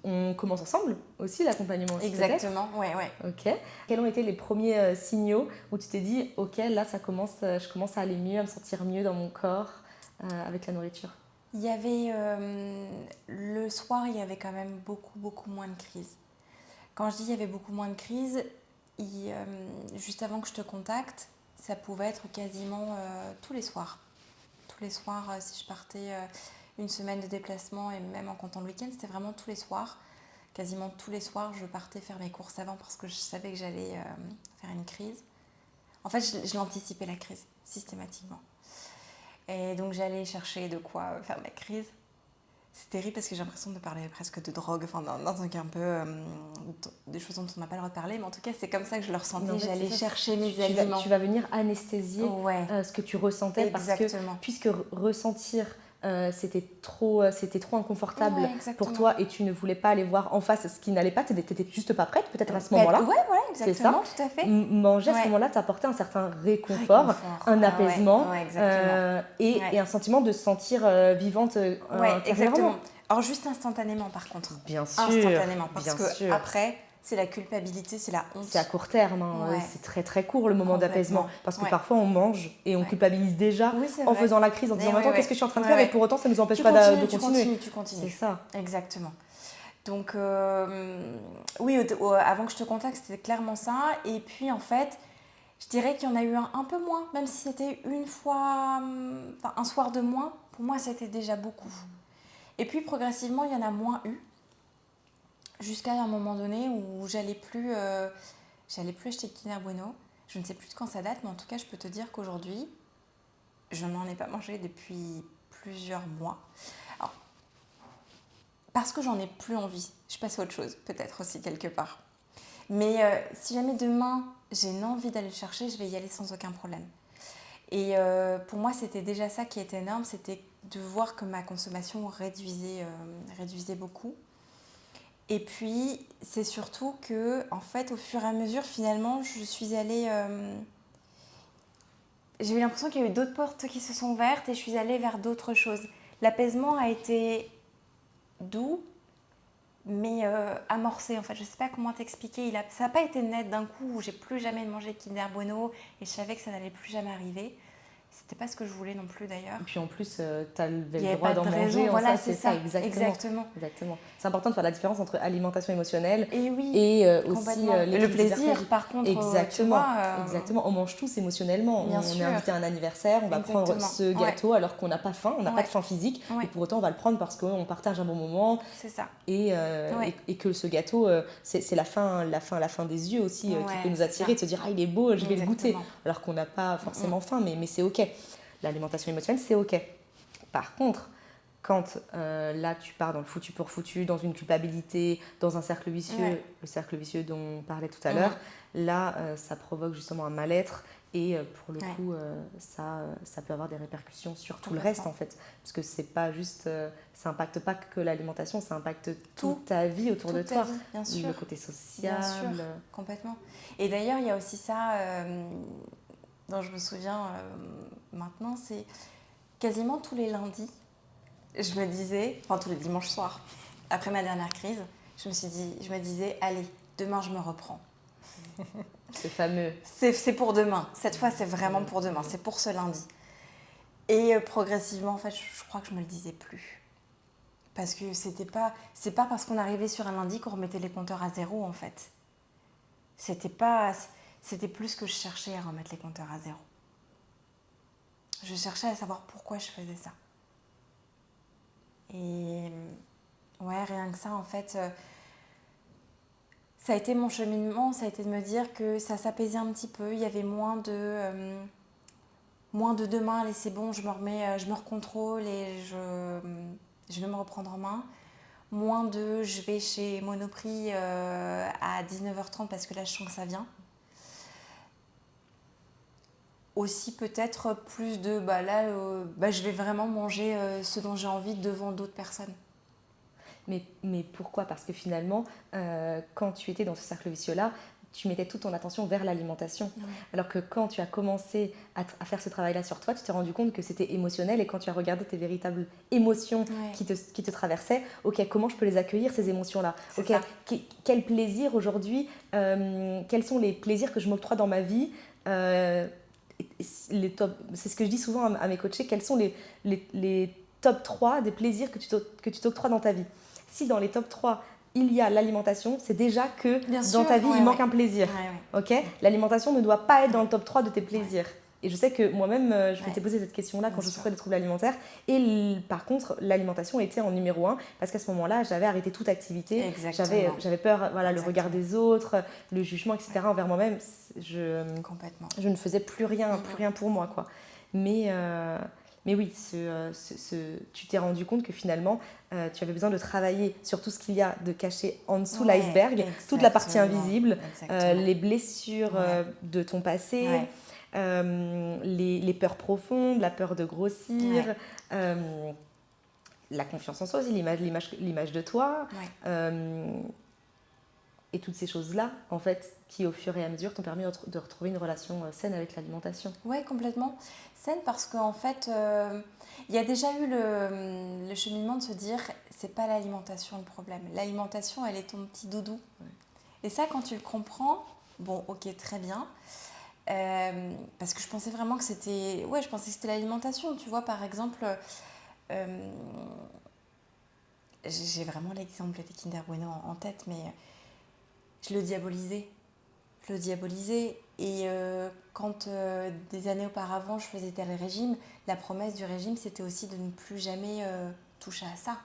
Speaker 1: on commence ensemble aussi l'accompagnement aussi.
Speaker 2: Exactement,
Speaker 1: peut-être.
Speaker 2: ouais.
Speaker 1: Ok. Quels ont été les premiers signaux où tu t'es dit, ok, là, je commence à aller mieux, à me sentir mieux dans mon corps avec la nourriture?
Speaker 2: Il y avait, le soir, il y avait quand même beaucoup moins de crises. Quand je dis il y avait beaucoup moins de crises, juste avant que je te contacte, ça pouvait être quasiment tous les soirs. Tous les soirs, si je partais une semaine de déplacement, et même en comptant le week-end, c'était vraiment tous les soirs. Quasiment tous les soirs, je partais faire mes courses avant parce que je savais que j'allais faire une crise. En fait, je l'anticipais, la crise, systématiquement. Et donc, j'allais chercher de quoi faire ma crise. C'est terrible parce que j'ai l'impression de parler presque de drogue, enfin d'un truc un peu des choses dont on n'a pas le droit de parler, mais en tout cas c'est comme ça que je le ressentais.
Speaker 1: En fait,
Speaker 2: J'allais
Speaker 1: c'est ça,
Speaker 2: chercher mes
Speaker 1: tu
Speaker 2: aliments.
Speaker 1: tu vas venir anesthésier
Speaker 2: Ouais,
Speaker 1: ce que tu ressentais parce que
Speaker 2: exactement.
Speaker 1: puisque ressentir c'était trop inconfortable
Speaker 2: Ouais,
Speaker 1: pour
Speaker 2: exactement.
Speaker 1: toi et tu ne voulais pas aller voir en face ce qui n'allait pas, tu n'étais juste pas prête peut-être à ce moment-là.
Speaker 2: Ouais, voilà,
Speaker 1: C'est ça.
Speaker 2: exactement, tout à fait.
Speaker 1: Manger à ce
Speaker 2: Ouais.
Speaker 1: moment-là t'apportait un certain réconfort, un apaisement
Speaker 2: Ouais, exactement.
Speaker 1: et un sentiment de se sentir vivante
Speaker 2: Ouais,
Speaker 1: intérieurement.
Speaker 2: exactement. Alors juste instantanément par contre.
Speaker 1: Bien sûr,
Speaker 2: Instantanément, parce
Speaker 1: bien
Speaker 2: que
Speaker 1: sûr.
Speaker 2: après, c'est la culpabilité, c'est la honte.
Speaker 1: C'est à court terme, hein.
Speaker 2: Ouais.
Speaker 1: C'est très très court le moment
Speaker 2: Complètement.
Speaker 1: d'apaisement. Parce que
Speaker 2: Ouais.
Speaker 1: parfois on mange et on
Speaker 2: Ouais.
Speaker 1: culpabilise déjà
Speaker 2: Oui, c'est
Speaker 1: en
Speaker 2: vrai.
Speaker 1: faisant la crise, en disant
Speaker 2: Mais
Speaker 1: attends,
Speaker 2: ouais,
Speaker 1: qu'est-ce que je suis en train de
Speaker 2: ouais,
Speaker 1: faire
Speaker 2: ouais.
Speaker 1: et pour autant ça ne nous empêche
Speaker 2: Tu
Speaker 1: pas
Speaker 2: continues,
Speaker 1: de
Speaker 2: tu
Speaker 1: continuer.
Speaker 2: continues, tu continues.
Speaker 1: C'est ça.
Speaker 2: Exactement. Donc, oui, avant que je te contacte, c'était clairement ça. Et puis, en fait, je dirais qu'il y en a eu un peu moins, même si c'était une fois, enfin, un soir de moins. Pour moi, c'était déjà beaucoup. Et puis, progressivement, il y en a moins eu. Jusqu'à un moment donné où j'allais plus acheter de Kinder Bueno. Je ne sais plus de quand ça date, mais en tout cas, je peux te dire qu'aujourd'hui, je n'en ai pas mangé depuis plusieurs mois. Alors, parce que j'en ai plus envie. Je passe à autre chose, peut-être aussi quelque part. Mais si jamais demain, j'ai une envie d'aller le chercher, je vais y aller sans aucun problème. Et pour moi, c'était déjà ça qui était énorme, c'était de voir que ma consommation réduisait beaucoup. Et puis, c'est surtout que, en fait, au fur et à mesure, finalement, je suis allée... j'ai eu l'impression qu'il y a eu d'autres portes qui se sont ouvertes et je suis allée vers d'autres choses. L'apaisement a été doux, mais amorcé, en fait. Je ne sais pas comment t'expliquer. Ça n'a pas été net d'un coup où j'ai plus jamais mangé de Kinder Bueno et je savais que ça n'allait plus jamais arriver. C'était pas ce que je voulais non plus d'ailleurs.
Speaker 1: Et puis en plus, tu avais
Speaker 2: Il y
Speaker 1: le
Speaker 2: avait
Speaker 1: droit
Speaker 2: pas
Speaker 1: d'en
Speaker 2: de raison,
Speaker 1: manger.
Speaker 2: voilà,
Speaker 1: c'est
Speaker 2: c'est ça.
Speaker 1: exactement. C'est important de faire la différence entre alimentation émotionnelle
Speaker 2: Et oui,
Speaker 1: et aussi
Speaker 2: complètement.
Speaker 1: les
Speaker 2: Le
Speaker 1: crises
Speaker 2: plaisir,
Speaker 1: hyperphagiques.
Speaker 2: par contre,
Speaker 1: Exactement,
Speaker 2: tu vois,
Speaker 1: exactement. On mange tous émotionnellement.
Speaker 2: Bien
Speaker 1: On
Speaker 2: sûr.
Speaker 1: est invité à un anniversaire, on va prendre
Speaker 2: Exactement.
Speaker 1: ce gâteau alors qu'on n'a pas faim, on n'a pas
Speaker 2: Ouais.
Speaker 1: de faim physique,
Speaker 2: Ouais.
Speaker 1: et pour autant on va le prendre parce qu'on partage un bon moment.
Speaker 2: C'est ça.
Speaker 1: Et,
Speaker 2: Ouais.
Speaker 1: et que ce gâteau, c'est la fin des yeux aussi qui
Speaker 2: Ouais,
Speaker 1: peut nous
Speaker 2: c'est
Speaker 1: attirer,
Speaker 2: ça.
Speaker 1: de se dire ah il est beau, je vais le goûter,
Speaker 2: Exactement.
Speaker 1: alors qu'on n'a pas forcément faim, mais c'est ok. L'alimentation émotionnelle, c'est ok. Par contre, quand là tu pars dans le foutu pour foutu, dans une culpabilité, dans un cercle vicieux,
Speaker 2: Ouais.
Speaker 1: le cercle vicieux dont on parlait tout à l'heure, là ça provoque justement un mal-être et pour le coup ça peut avoir des répercussions sur tout le reste en fait, parce que c'est pas juste, ça impacte pas que l'alimentation, ça impacte toute ta vie autour de toi,
Speaker 2: vie, bien sûr.
Speaker 1: le côté social.
Speaker 2: Bien sûr, complètement. Et d'ailleurs il y a aussi ça dont je me souviens maintenant, c'est quasiment tous les lundis, je me disais, enfin tous les dimanches soirs, après ma dernière crise, je me disais, allez, demain je me reprends.
Speaker 1: C'est fameux.
Speaker 2: C'est pour demain. Cette fois, c'est vraiment pour demain. C'est pour ce lundi. Et progressivement, en fait, je crois que je me le disais plus. Parce que c'est pas parce qu'on arrivait sur un lundi qu'on remettait les compteurs à zéro, en fait. C'était plus que je cherchais à remettre les compteurs à zéro. Je cherchais à savoir pourquoi je faisais ça. Et ouais, rien que ça, en fait, ça a été mon cheminement, ça a été de me dire que ça s'apaisait un petit peu, il y avait moins de demain, allez c'est bon, je me recontrôle et je vais me reprendre en main. Moins de je vais chez Monoprix à 19h30 parce que là je sens que ça vient. Aussi peut-être plus de je vais vraiment manger ce dont j'ai envie devant d'autres personnes.
Speaker 1: Mais pourquoi ? Parce que finalement, quand tu étais dans ce cercle vicieux-là, tu mettais toute ton attention vers l'alimentation. Ouais. Alors que quand tu as commencé à faire ce travail-là sur toi, tu t'es rendu compte que c'était émotionnel et quand tu as regardé tes véritables émotions qui te traversaient, ok, comment je peux les accueillir, ces émotions-là ? Ok, quel plaisir aujourd'hui, quels sont les plaisirs que je m'octroie dans ma vie ? C'est ce que je dis souvent à mes coachés, quels sont les top 3 des plaisirs que tu t'octroies dans ta vie. Si dans les top 3, il y a l'alimentation, c'est déjà que dans ta vie, il manque un plaisir. Okay ? L'alimentation ne doit pas être dans le top 3 de tes plaisirs. Et je sais que moi-même, je m'étais posé cette question-là quand je souffrais de troubles alimentaires. Et par contre, l'alimentation était en numéro 1 parce qu'à ce moment-là, j'avais arrêté toute activité. J'avais peur, le regard des autres, le jugement, etc. envers moi-même. Je ne faisais plus rien pour moi, quoi. Mais Mais oui, tu t'es rendu compte que finalement, tu avais besoin de travailler sur tout ce qu'il y a de caché en dessous l'iceberg, toute la partie invisible, les blessures de ton passé, les peurs profondes, la peur de grossir, la confiance en soi aussi, l'image de toi. Et toutes ces choses-là, en fait, qui au fur et à mesure t'ont permis de retrouver une relation saine avec l'alimentation.
Speaker 2: Oui, complètement. Saine parce qu'en fait, il y a déjà eu le cheminement de se dire, c'est pas l'alimentation le problème. L'alimentation, elle est ton petit doudou. Ouais. Et ça, quand tu le comprends, bon, ok, très bien. Parce que je pensais vraiment que c'était... Ouais, je pensais que c'était l'alimentation. Tu vois, par exemple... j'ai vraiment l'exemple des Kinder Bueno en tête, mais je le diabolisais. Et quand des années auparavant je faisais tel régime, la promesse du régime c'était aussi de ne plus jamais toucher à ça,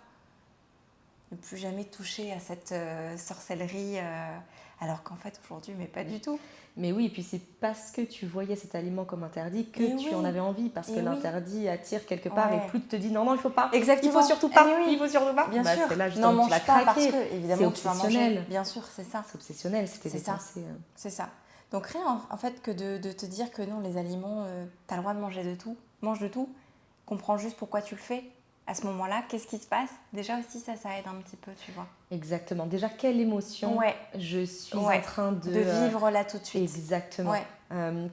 Speaker 2: ne plus jamais toucher à cette sorcellerie, alors qu'en fait aujourd'hui, mais pas du tout.
Speaker 1: Mais oui, et puis c'est parce que tu voyais cet aliment comme interdit que tu en avais envie, parce que l'interdit attire quelque part et plus te dit non, il faut pas,
Speaker 2: exactement.
Speaker 1: Il faut surtout pas, il faut surtout pas.
Speaker 2: Bien sûr.
Speaker 1: C'est là
Speaker 2: non, mange
Speaker 1: tu
Speaker 2: pas parce que évidemment
Speaker 1: tu vas manger.
Speaker 2: Bien sûr, c'est ça.
Speaker 1: C'est obsessionnel, c'était des pensées.
Speaker 2: C'est ça. Donc rien en fait que de te dire que non, les aliments, t'as le droit de manger de tout, mange de tout, comprends juste pourquoi tu le fais. À ce moment-là, qu'est-ce qui se passe? Déjà aussi, ça aide un petit peu, tu vois.
Speaker 1: Exactement. Déjà, quelle émotion je suis en train de
Speaker 2: vivre là tout de suite.
Speaker 1: Exactement.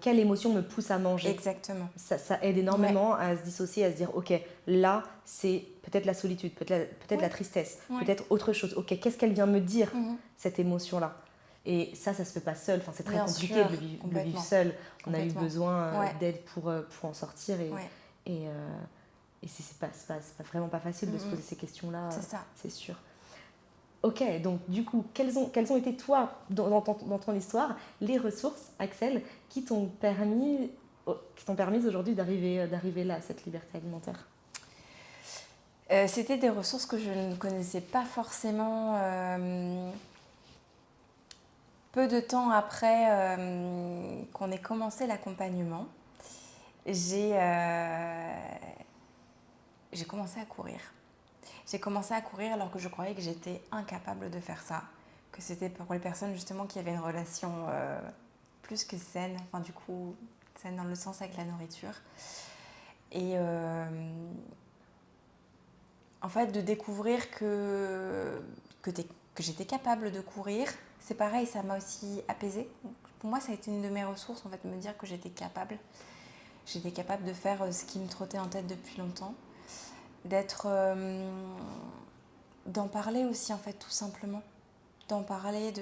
Speaker 1: Quelle émotion me pousse à manger?
Speaker 2: Exactement.
Speaker 1: Ça aide énormément à se dissocier, à se dire, ok, là, c'est peut-être la solitude, peut-être la tristesse, peut-être autre chose. Ok, qu'est-ce qu'elle vient me dire, cette émotion-là? Et ça se fait pas seul. Enfin, c'est très compliqué de le vivre seul. On a eu besoin d'aide pour en sortir et c'est vraiment pas facile de se poser ces questions-là, c'est sûr. Ok, donc du coup, quelles ont été toi, dans ton histoire, les ressources, Axel, qui t'ont permis aujourd'hui d'arriver là, à cette liberté alimentaire?
Speaker 2: C'était des ressources que je ne connaissais pas forcément. Peu de temps après qu'on ait commencé l'accompagnement, j'ai commencé à courir. J'ai commencé à courir alors que je croyais que j'étais incapable de faire ça, que c'était pour les personnes justement qui avaient une relation plus que saine, enfin du coup saine dans le sens avec la nourriture. Et en fait de découvrir que j'étais capable de courir, c'est pareil, ça m'a aussi apaisée. Pour moi, ça a été une de mes ressources, en fait, me dire que j'étais capable. J'étais capable de faire ce qui me trottait en tête depuis longtemps. D'en parler aussi, en fait, tout simplement. D'en parler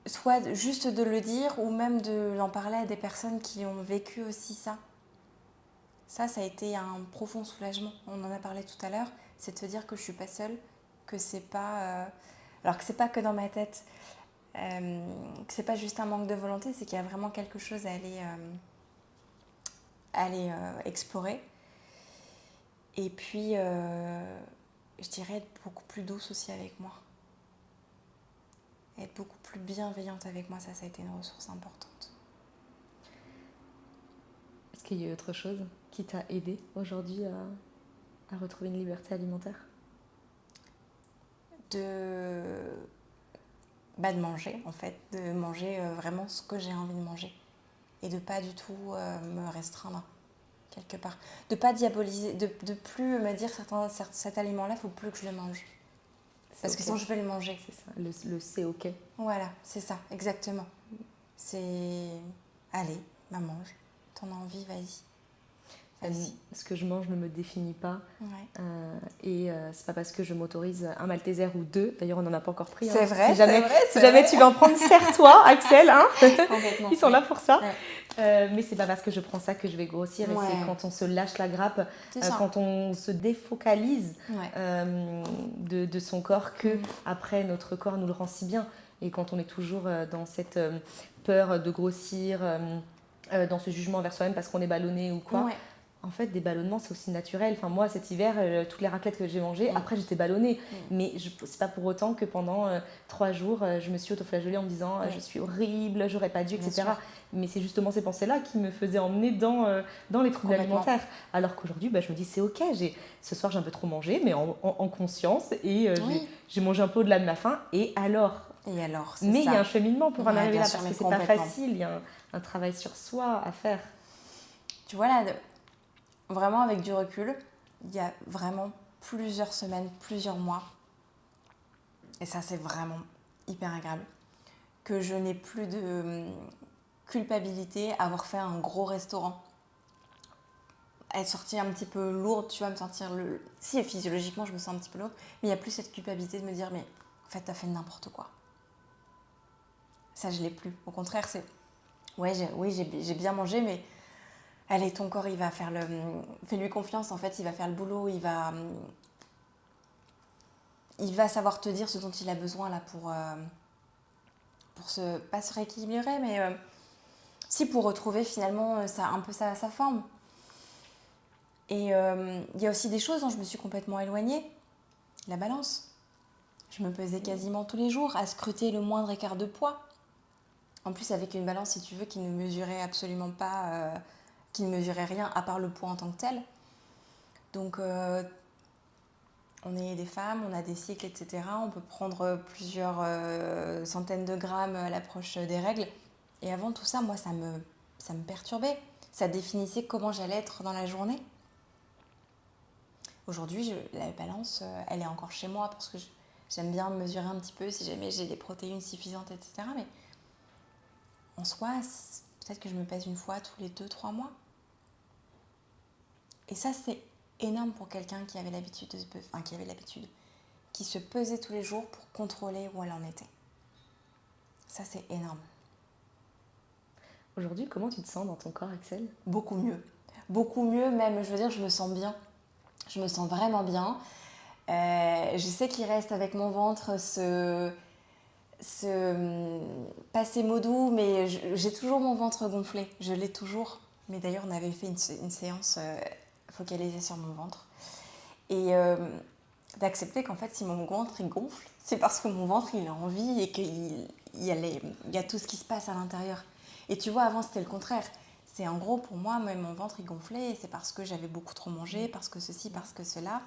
Speaker 2: soit juste de le dire, ou même de l'en parler à des personnes qui ont vécu aussi ça. Ça a été un profond soulagement. On en a parlé tout à l'heure. C'est de se dire que je ne suis pas seule, que c'est pas... alors que c'est pas que dans ma tête, que c'est pas juste un manque de volonté, c'est qu'il y a vraiment quelque chose à aller explorer. Et puis, je dirais être beaucoup plus douce aussi avec moi. Être beaucoup plus bienveillante avec moi, ça a été une ressource importante.
Speaker 1: Est-ce qu'il y a autre chose qui t'a aidé aujourd'hui à retrouver une liberté alimentaire?
Speaker 2: De manger, en fait, de manger vraiment ce que j'ai envie de manger et de pas du tout me restreindre quelque part, de pas diaboliser, de plus me dire cet aliment-là, faut plus que je le mange parce que sinon je vais le manger.
Speaker 1: C'est ça, le c'est ok.
Speaker 2: Voilà, c'est ça, exactement. C'est allez, mange, t'en as envie, vas-y.
Speaker 1: Ce que je mange ne me définit pas. Et c'est pas parce que je m'autorise un Malteser ou deux, d'ailleurs on n'en a pas encore pris.
Speaker 2: C'est vrai,
Speaker 1: si jamais tu veux en prendre, serre-toi, Axel. Ils sont là pour ça.
Speaker 2: Ouais.
Speaker 1: Mais c'est pas parce que je prends ça que je vais grossir. Et c'est quand on se lâche la grappe, quand on se défocalise de son corps que après notre corps nous le rend si bien. Et quand on est toujours dans cette peur de grossir, dans ce jugement envers soi-même parce qu'on est ballonné ou quoi. En fait, des ballonnements, c'est aussi naturel. Enfin, moi, cet hiver, toutes les raclettes que j'ai mangées, après, j'étais ballonnée. Mais c'est pas pour autant que pendant 3 jours, je me suis autoflagellée en me disant je suis horrible, j'aurais pas dû,
Speaker 2: Bien
Speaker 1: etc.
Speaker 2: sûr.
Speaker 1: Mais c'est justement ces pensées-là qui me faisaient emmener dans les troubles
Speaker 2: Complètement.
Speaker 1: alimentaires. Alors qu'aujourd'hui, je me dis c'est ok, ce soir, j'ai un peu trop mangé, mais en conscience. Et
Speaker 2: Oui.
Speaker 1: j'ai mangé un peu au-delà de ma faim. Et alors,
Speaker 2: C'est
Speaker 1: mais il y
Speaker 2: ça.
Speaker 1: a un cheminement pour en
Speaker 2: Ouais,
Speaker 1: arriver
Speaker 2: bien
Speaker 1: là,
Speaker 2: sûr,
Speaker 1: parce
Speaker 2: mais
Speaker 1: que c'est pas
Speaker 2: complètement.
Speaker 1: facile. Il y a un travail sur soi à faire.
Speaker 2: Tu vois là, vraiment avec du recul, il y a vraiment plusieurs semaines, plusieurs mois, et ça c'est vraiment hyper agréable, que je n'ai plus de culpabilité à avoir fait un gros restaurant. Être sortie un petit peu lourde, tu vois, me sentir le... Si, physiologiquement je me sens un petit peu lourde, mais il n'y a plus cette culpabilité de me dire, mais en fait t'as fait n'importe quoi. Ça je l'ai plus. Au contraire, c'est... Ouais, j'ai bien mangé, mais allez, ton corps, il va faire le... Fais-lui confiance, en fait, il va faire le boulot, il va savoir te dire ce dont il a besoin là pour pas se rééquilibrer, mais si pour retrouver finalement un peu sa forme. Et il y a aussi des choses dont je me suis complètement éloignée. La balance. Je me pesais quasiment tous les jours à scruter le moindre écart de poids. En plus avec une balance, si tu veux, qui ne mesurait absolument pas, qui ne mesurait rien à part le poids en tant que tel. Donc on est des femmes, on a des cycles, etc. On peut prendre plusieurs centaines de grammes à l'approche des règles. Et avant tout ça, moi, ça me perturbait. Ça définissait comment j'allais être dans la journée. Aujourd'hui, la balance, elle est encore chez moi parce que j'aime bien mesurer un petit peu si jamais j'ai des protéines suffisantes, etc. Mais en soi, peut-être que je me pèse une fois tous les 2-3 mois. Et ça, c'est énorme pour quelqu'un qui avait l'habitude qui se pesait tous les jours pour contrôler où elle en était. Ça, c'est énorme.
Speaker 1: Aujourd'hui, comment tu te sens dans ton corps, Axel ?
Speaker 2: Beaucoup mieux. Beaucoup mieux même, je veux dire, je me sens bien. Je me sens vraiment bien. Je sais qu'il reste avec mon ventre ce passé mot doux, mais j'ai toujours mon ventre gonflé. Je l'ai toujours. Mais d'ailleurs, on avait fait une séance focalisée sur mon ventre. Et d'accepter qu'en fait, si mon ventre il gonfle, c'est parce que mon ventre il a envie et qu'il y a tout ce qui se passe à l'intérieur. Et tu vois, avant c'était le contraire. C'est en gros pour moi, même mon ventre il gonflait et c'est parce que j'avais beaucoup trop mangé, parce que ceci, parce que cela.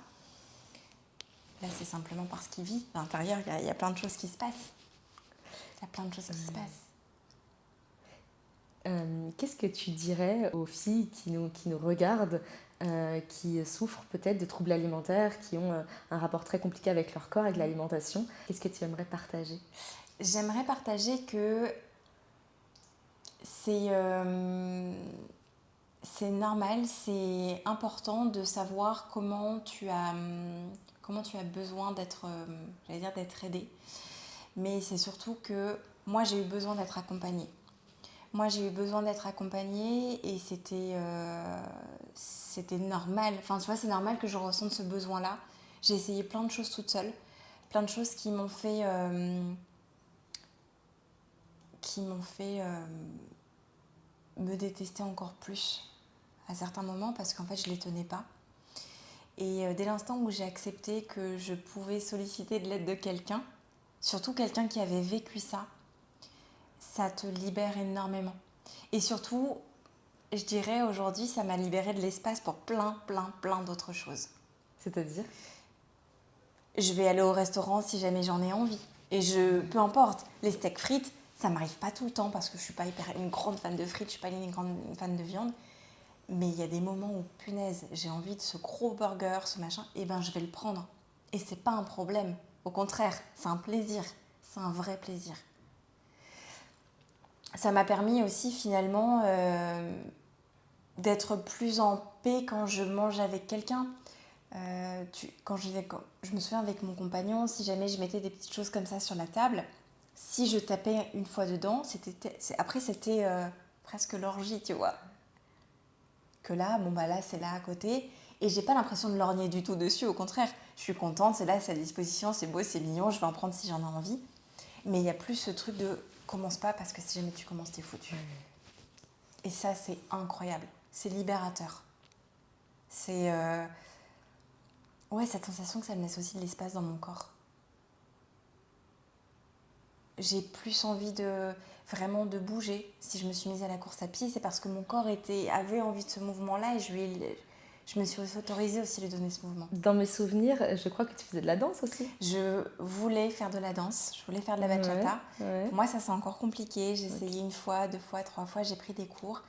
Speaker 2: Là, c'est simplement parce qu'il vit. À l'intérieur, il y a plein de choses qui se passent. Il y a plein de choses qui se passent.
Speaker 1: Qu'est-ce que tu dirais aux filles qui nous regardent, qui souffrent peut-être de troubles alimentaires, qui ont un rapport très compliqué avec leur corps, avec l'alimentation ? Qu'est-ce que tu aimerais partager ?
Speaker 2: J'aimerais partager que c'est normal, c'est important de savoir comment tu as besoin d'être, d'être aidée. Mais c'est surtout que moi, j'ai eu besoin d'être accompagnée. Moi, j'ai eu besoin d'être accompagnée et c'était normal. Enfin, tu vois, c'est normal que je ressente ce besoin-là. J'ai essayé plein de choses toute seule. Plein de choses qui m'ont fait... me détester encore plus à certains moments parce qu'en fait, je ne les tenais pas. Et dès l'instant où j'ai accepté que je pouvais solliciter de l'aide de quelqu'un, surtout quelqu'un qui avait vécu ça, ça te libère énormément. Et surtout, je dirais aujourd'hui, ça m'a libéré de l'espace pour plein d'autres choses.
Speaker 1: C'est-à-dire ?
Speaker 2: Je vais aller au restaurant si jamais j'en ai envie. Et peu importe, les steaks frites, ça m'arrive pas tout le temps parce que je suis pas une grande fan de frites, je suis pas une grande fan de viande. Mais il y a des moments où, punaise, j'ai envie de ce gros burger, ce machin, et ben je vais le prendre. Et c'est pas un problème. Au contraire, c'est un plaisir. C'est un vrai plaisir. Ça m'a permis aussi finalement d'être plus en paix quand je mange avec quelqu'un. Je me souviens avec mon compagnon, si jamais je mettais des petites choses comme ça sur la table, si je tapais une fois dedans, après c'était presque l'orgie, tu vois. Que là, là c'est là à côté, et j'ai pas l'impression de lorgner du tout dessus, au contraire, je suis contente, c'est là, c'est à disposition, c'est beau, c'est mignon, je vais en prendre si j'en ai envie. Mais il y a plus ce truc de commence pas parce que si jamais tu commences, t'es foutu. Et ça, c'est incroyable, c'est libérateur. C'est cette sensation que ça me laisse aussi de l'espace dans mon corps. J'ai plus envie vraiment de bouger. Si je me suis mise à la course à pied, c'est parce que mon corps avait envie de ce mouvement-là et je me suis autorisée aussi à lui donner ce mouvement.
Speaker 1: Dans mes souvenirs, je crois que tu faisais de la danse aussi.
Speaker 2: Je voulais faire de la danse, je voulais faire de la bachata.
Speaker 1: Ouais.
Speaker 2: Pour moi, ça c'est encore compliqué. J'ai essayé 1 fois, 2 fois, 3 fois, j'ai pris des cours.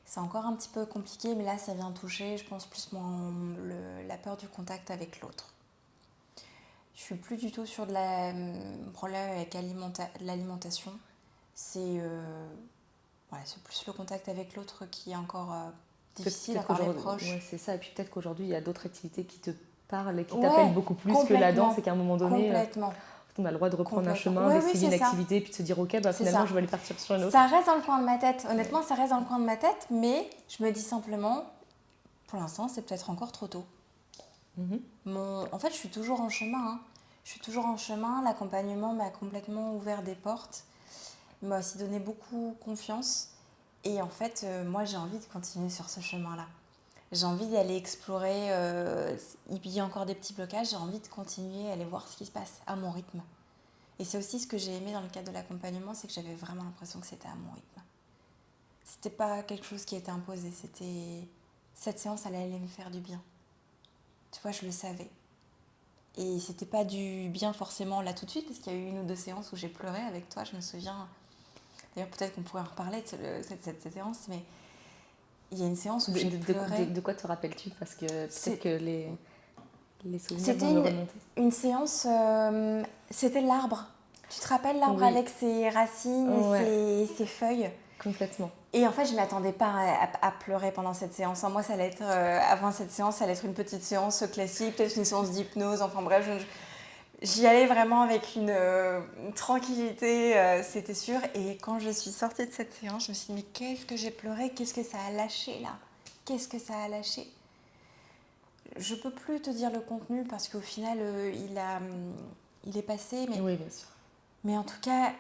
Speaker 2: C'est encore un petit peu compliqué, mais là, ça vient toucher, je pense, plus la peur du contact avec l'autre. Je suis plus du tout sur problème avec l'alimentation. C'est plus le contact avec l'autre qui est encore difficile à part les proches.
Speaker 1: Ouais, c'est ça. Et puis peut-être qu'aujourd'hui, il y a d'autres activités qui te parlent et qui t'appellent beaucoup plus que la danse et qu'à un moment donné, on a le droit de reprendre un chemin, d'essayer une activité et puis de se dire ok, finalement, je vais aller partir sur une autre.
Speaker 2: Ça reste dans le coin de ma tête. Honnêtement, ça reste dans le coin de ma tête, mais je me dis simplement, pour l'instant, c'est peut-être encore trop tôt. En fait, je suis toujours en chemin. Je suis toujours en chemin. L'accompagnement m'a complètement ouvert des portes. Il m'a aussi donné beaucoup confiance. Et en fait, moi, j'ai envie de continuer sur ce chemin-là. J'ai envie d'aller explorer. Il y a encore des petits blocages. J'ai envie de continuer à aller voir ce qui se passe à mon rythme. Et c'est aussi ce que j'ai aimé dans le cadre de l'accompagnement, c'est que j'avais vraiment l'impression que c'était à mon rythme. C'était pas quelque chose qui était imposé. Cette séance, elle allait me faire du bien. Tu vois, je le savais. Et c'était pas du bien forcément là tout de suite, parce qu'il y a eu 1 ou 2 séances où j'ai pleuré avec toi, je me souviens. D'ailleurs, peut-être qu'on pourrait en reparler de cette séance, mais il y a une séance où j'ai pleuré.
Speaker 1: De quoi te rappelles-tu? Parce que peut-être que les souvenirs vont me remonter.
Speaker 2: Une séance, c'était l'arbre. Tu te rappelles l'arbre avec ses racines et ses feuilles?
Speaker 1: Complètement.
Speaker 2: Et en fait, je ne m'attendais pas à pleurer pendant cette séance. Moi, ça allait être, avant cette séance, ça allait être une petite séance classique, peut-être une séance d'hypnose. Enfin bref, j'y allais vraiment avec une tranquillité, c'était sûr. Et quand je suis sortie de cette séance, je me suis dit, mais qu'est-ce que j'ai pleuré? Qu'est-ce que ça a lâché là? Qu'est-ce que ça a lâché? Je ne peux plus te dire le contenu parce qu'au final, il est passé. Mais,
Speaker 1: oui, bien sûr.
Speaker 2: Mais en tout cas,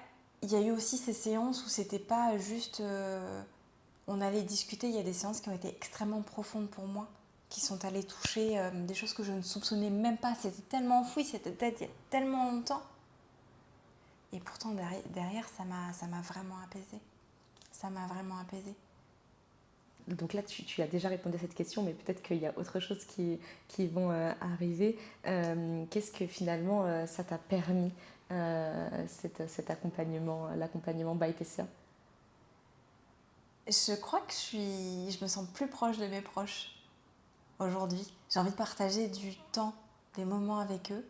Speaker 2: il y a eu aussi ces séances où c'était pas juste on allait discuter. Il y a des séances qui ont été extrêmement profondes pour moi, qui sont allées toucher des choses que je ne soupçonnais même pas. C'était tellement enfoui, c'était peut-être il y a tellement longtemps. Et pourtant, derrière, ça m'a vraiment apaisée. Ça m'a vraiment apaisée.
Speaker 1: Donc là, tu as déjà répondu à cette question, mais peut-être qu'il y a autre chose qui vont arriver. Qu'est-ce que finalement ça t'a permis, cet accompagnement, l'accompagnement by Tessia?
Speaker 2: Je crois que je me sens plus proche de mes proches aujourd'hui. J'ai envie de partager du temps, des moments avec eux.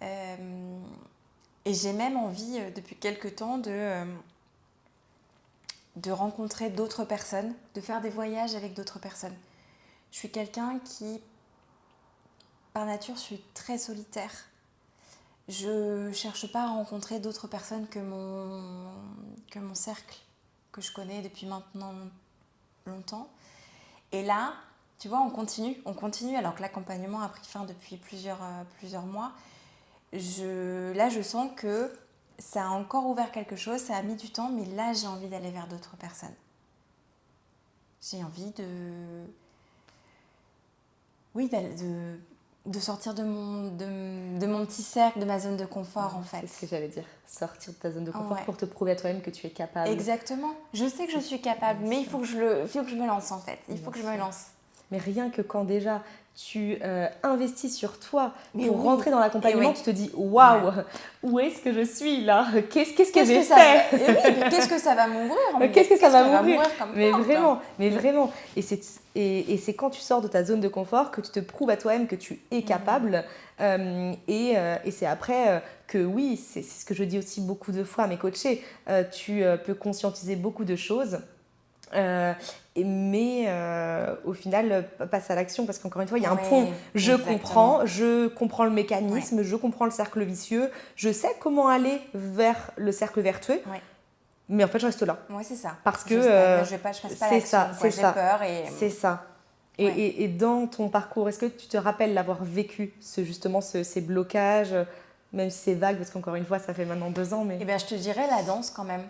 Speaker 2: Et j'ai même envie, depuis quelques temps, de rencontrer d'autres personnes, de faire des voyages avec d'autres personnes. Je suis quelqu'un qui, par nature, je suis très solitaire. Je ne cherche pas à rencontrer d'autres personnes que mon cercle, que je connais depuis maintenant longtemps. Et là, tu vois, on continue alors que l'accompagnement a pris fin depuis plusieurs mois. Là, je sens que ça a encore ouvert quelque chose, ça a mis du temps, mais là, j'ai envie d'aller vers d'autres personnes. J'ai envie de sortir de mon petit cercle, de ma zone de confort, en fait.
Speaker 1: C'est ce que j'allais dire, sortir de ta zone de confort pour te prouver à toi-même que tu es capable.
Speaker 2: Exactement. Je sais que je suis capable, mais il faut que je me lance, en fait. Il faut que je me lance.
Speaker 1: Mais rien que quand déjà tu investis sur toi pour rentrer dans l'accompagnement, tu te dis waouh, où est-ce que je suis là? Qu'est-ce que j'ai fait?
Speaker 2: Qu'est-ce que ça va m'ouvrir?
Speaker 1: Qu'est-ce que ça va m'ouvrir?
Speaker 2: Mais
Speaker 1: vraiment. Et c'est quand tu sors de ta zone de confort que tu te prouves à toi-même que tu es capable. Et c'est après que oui, c'est ce que je dis aussi beaucoup de fois à mes coachés, tu peux conscientiser beaucoup de choses. Mais au final passe à l'action, parce qu'encore une fois il y a un point, je comprends le mécanisme, je comprends le cercle vicieux, je sais comment aller vers le cercle vertueux, mais en fait je reste là.
Speaker 2: C'est ça.
Speaker 1: Parce que
Speaker 2: je passe pas à l'action, j'ai peur
Speaker 1: c'est ça. Et dans ton parcours, est-ce que tu te rappelles l'avoir vécu, ces blocages, même si c'est vague, parce qu'encore une fois ça fait maintenant 2 ans, mais...
Speaker 2: Eh bien, je te dirais la danse quand même.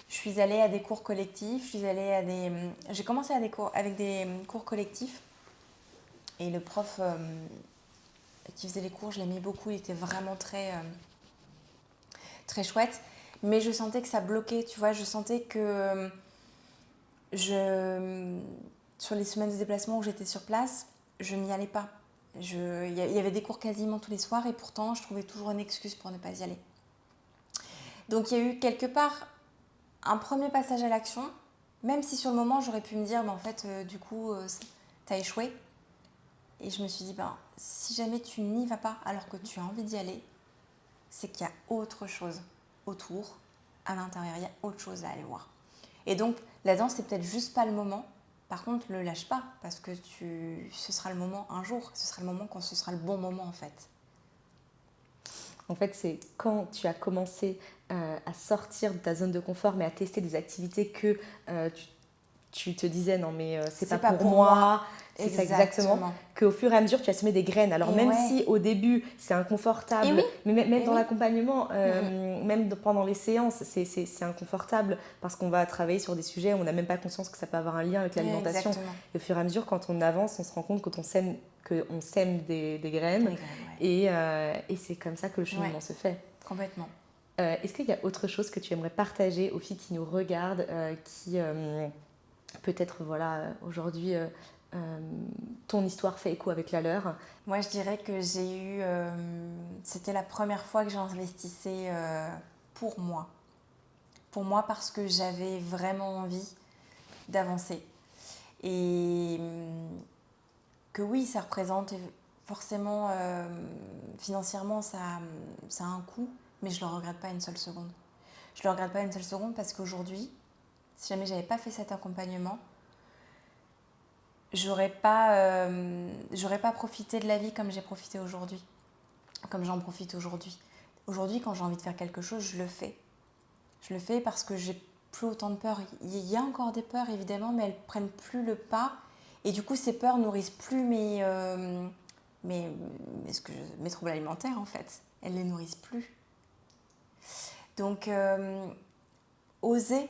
Speaker 2: Je suis allée à des cours collectifs, j'ai commencé avec des cours collectifs Et le prof qui faisait les cours, je l'aimais beaucoup, il était vraiment très chouette. Mais je sentais que ça bloquait, tu vois, je sentais que sur les semaines de déplacement où j'étais sur place, je n'y allais pas. Il y avait des cours quasiment tous les soirs et pourtant je trouvais toujours une excuse pour ne pas y aller. Donc il y a eu quelque part un premier passage à l'action, même si sur le moment j'aurais pu me dire, en fait, du coup, t'as échoué. Et je me suis dit, si jamais tu n'y vas pas alors que tu as envie d'y aller, c'est qu'il y a autre chose autour, à l'intérieur, il y a autre chose à aller voir. Et donc, la danse, c'est peut-être juste pas le moment. Par contre, le lâche pas, parce que ce sera le moment un jour, ce sera le moment quand ce sera le bon moment en fait.
Speaker 1: En fait, c'est quand tu as commencé à sortir de ta zone de confort, mais à tester des activités que tu te disais non mais c'est pas pour moi. C'est ça exactement. Qu'au fur et à mesure tu as semé des graines. Alors et même si au début c'est inconfortable, mais même dans l'accompagnement, même pendant les séances, c'est inconfortable parce qu'on va travailler sur des sujets où on n'a même pas conscience que ça peut avoir un lien avec l'alimentation. Et au fur et à mesure quand on avance, on se rend compte qu'on sème des graines et c'est comme ça que le cheminement se fait.
Speaker 2: Complètement.
Speaker 1: Est-ce qu'il y a autre chose que tu aimerais partager aux filles qui nous regardent, qui peut-être aujourd'hui ton histoire fait écho avec la leur?
Speaker 2: Moi je dirais que j'ai eu c'était la première fois que j'investissais pour moi parce que j'avais vraiment envie d'avancer et que oui ça représente forcément financièrement ça a un coût, mais je ne le regrette pas une seule seconde. Je ne le regrette pas une seule seconde parce qu'aujourd'hui, si jamais j'avais pas fait cet accompagnement, j'aurais pas profité de la vie comme j'ai profité aujourd'hui, comme j'en profite aujourd'hui. Aujourd'hui, quand j'ai envie de faire quelque chose, je le fais. Je le fais parce que j'ai plus autant de peur. Il y a encore des peurs évidemment, mais elles prennent plus le pas. Et du coup, ces peurs nourrissent plus mes troubles alimentaires en fait. Elles les nourrissent plus. Donc, oser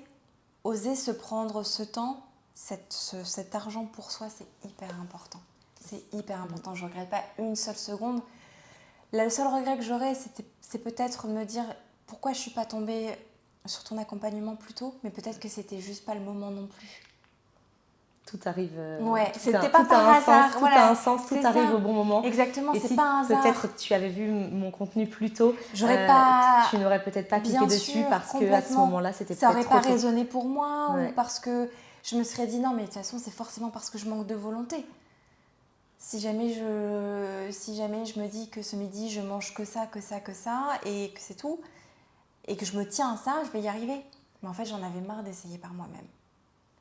Speaker 2: se prendre ce temps, cet argent pour soi, c'est hyper important. C'est hyper important. Je ne regrette pas une seule seconde. Le seul regret que j'aurais, c'est peut-être me dire pourquoi je ne suis pas tombée sur ton accompagnement plus tôt, mais peut-être que c'était juste pas le moment non plus.
Speaker 1: Tout arrive.
Speaker 2: C'était pas par hasard.
Speaker 1: Tout a un sens, tout arrive au bon moment.
Speaker 2: Exactement,
Speaker 1: et
Speaker 2: c'est
Speaker 1: si
Speaker 2: pas un hasard.
Speaker 1: Peut-être tu avais vu mon contenu plus tôt, tu n'aurais peut-être pas cliqué dessus parce qu'à ce moment-là, c'était peut-être trop tôt.
Speaker 2: Ça n'aurait pas résonné pour moi ou parce que je me serais dit non, mais de toute façon, c'est forcément parce que je manque de volonté. Si jamais je me dis que ce midi, je mange que ça, et que c'est tout, et que je me tiens à ça, je vais y arriver. Mais en fait, j'en avais marre d'essayer par moi-même.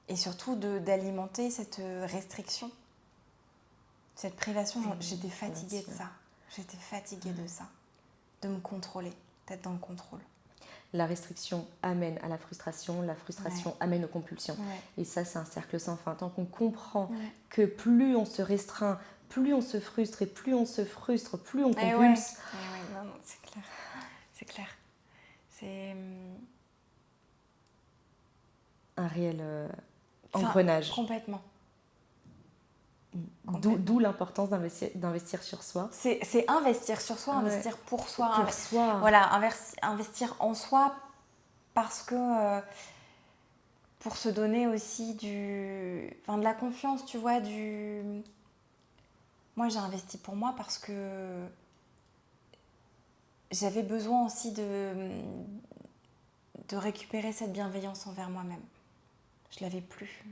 Speaker 2: Et surtout d'alimenter cette restriction, cette privation. J'étais fatiguée de ça. J'étais fatiguée de ça. De me contrôler, d'être dans le contrôle.
Speaker 1: La restriction amène à la frustration amène aux compulsions. Et ça, c'est un cercle sans fin. Tant qu'on comprend que plus on se restreint, plus on se frustre, et plus on se frustre, plus on compulse.
Speaker 2: Non, c'est clair. C'est clair. C'est
Speaker 1: un réel engrenage.
Speaker 2: Complètement.
Speaker 1: D'où l'importance d'investir sur soi.
Speaker 2: C'est investir sur soi, investir pour soi.
Speaker 1: Pour soi.
Speaker 2: Voilà, investir en soi parce que pour se donner aussi de la confiance, tu vois, Moi, j'ai investi pour moi parce que j'avais besoin aussi de récupérer cette bienveillance envers moi-même. Je l'avais plus.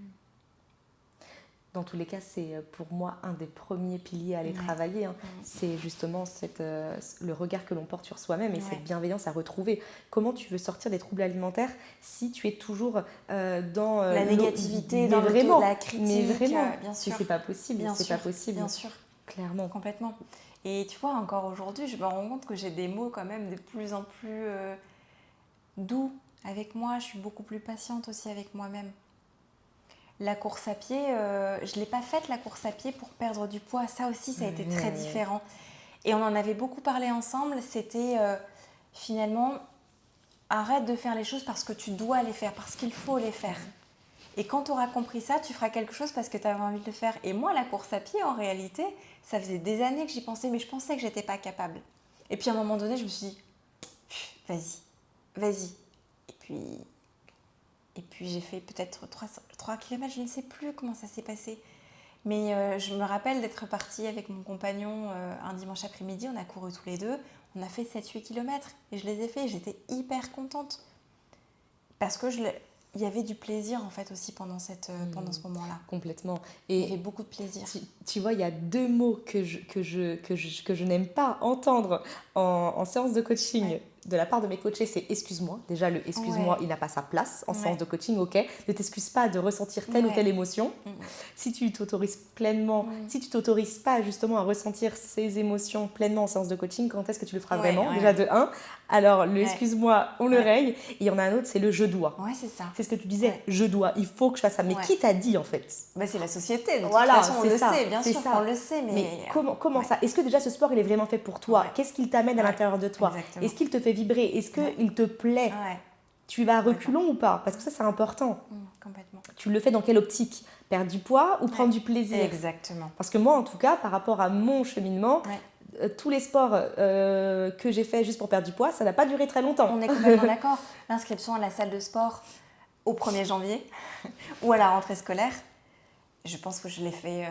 Speaker 1: Dans tous les cas, c'est pour moi un des premiers piliers à aller travailler. C'est justement le regard que l'on porte sur soi-même et cette bienveillance à retrouver. Comment tu veux sortir des troubles alimentaires si tu es toujours dans
Speaker 2: la négativité, dans la critique,
Speaker 1: mais vraiment,
Speaker 2: bien sûr.
Speaker 1: C'est pas possible. Pas possible.
Speaker 2: Bien sûr.
Speaker 1: Clairement.
Speaker 2: Complètement. Et tu vois, encore aujourd'hui, je me rends compte que j'ai des mots quand même de plus en plus doux avec moi. Je suis beaucoup plus patiente aussi avec moi-même. La course à pied, je ne l'ai pas faite la course à pied pour perdre du poids. Ça aussi, ça a été très différent. Et on en avait beaucoup parlé ensemble. C'était finalement, arrête de faire les choses parce que tu dois les faire, parce qu'il faut les faire. Et quand tu auras compris ça, tu feras quelque chose parce que tu avais envie de le faire. Et moi, la course à pied, en réalité, ça faisait des années que j'y pensais, mais je pensais que j'étais pas capable. Et puis à un moment donné, je me suis dit, vas-y. Et puis j'ai fait peut-être 3 km, je ne sais plus comment ça s'est passé. Mais je me rappelle d'être partie avec mon compagnon un dimanche après-midi, on a couru tous les deux, on a fait 7-8 km et je les ai fait, j'étais hyper contente. Parce que il y avait du plaisir en fait aussi pendant ce moment-là.
Speaker 1: Complètement.
Speaker 2: Et il y avait beaucoup de plaisir.
Speaker 1: Tu vois, il y a 2 mots que je n'aime pas entendre en séance de coaching.
Speaker 2: Ouais.
Speaker 1: De la part de mes coachés, c'est excuse-moi. Déjà, le excuse-moi, il n'a pas sa place en séance de coaching, ok. Ne t'excuse pas de ressentir telle ou telle émotion. Si tu t'autorises pleinement, si tu t'autorises pas justement à ressentir ces émotions pleinement en séance de coaching, quand est-ce que tu le feras vraiment? Déjà de 1. Alors, le excuse-moi, on le règle. Et il y en a un autre, c'est le je dois.
Speaker 2: Ouais, c'est ça.
Speaker 1: C'est ce que tu disais, je dois, il faut que je fasse ça. Mais qui t'a dit en fait?
Speaker 2: Bah, c'est la société, de toute
Speaker 1: Voilà,
Speaker 2: façon, on le sait, bien sûr qu'on le sait.
Speaker 1: Mais comment ça? Est-ce que déjà ce sport, il est vraiment fait pour toi? Qu'est-ce qu'il t'amène à l'intérieur de toi? Est-ce qu'il te fait vibrer? Est-ce qu'il te plaît? Tu vas à reculons ou pas? Parce que ça, c'est important.
Speaker 2: Complètement.
Speaker 1: Tu le fais dans quelle optique? Perdre du poids ou prendre du plaisir?
Speaker 2: Exactement.
Speaker 1: Parce que moi, en tout cas, par rapport à mon cheminement, tous les sports que j'ai fait juste pour perdre du poids, ça n'a pas duré très longtemps.
Speaker 2: On est complètement d'accord. L'inscription à la salle de sport au 1er janvier ou à la rentrée scolaire, je pense que je l'ai fait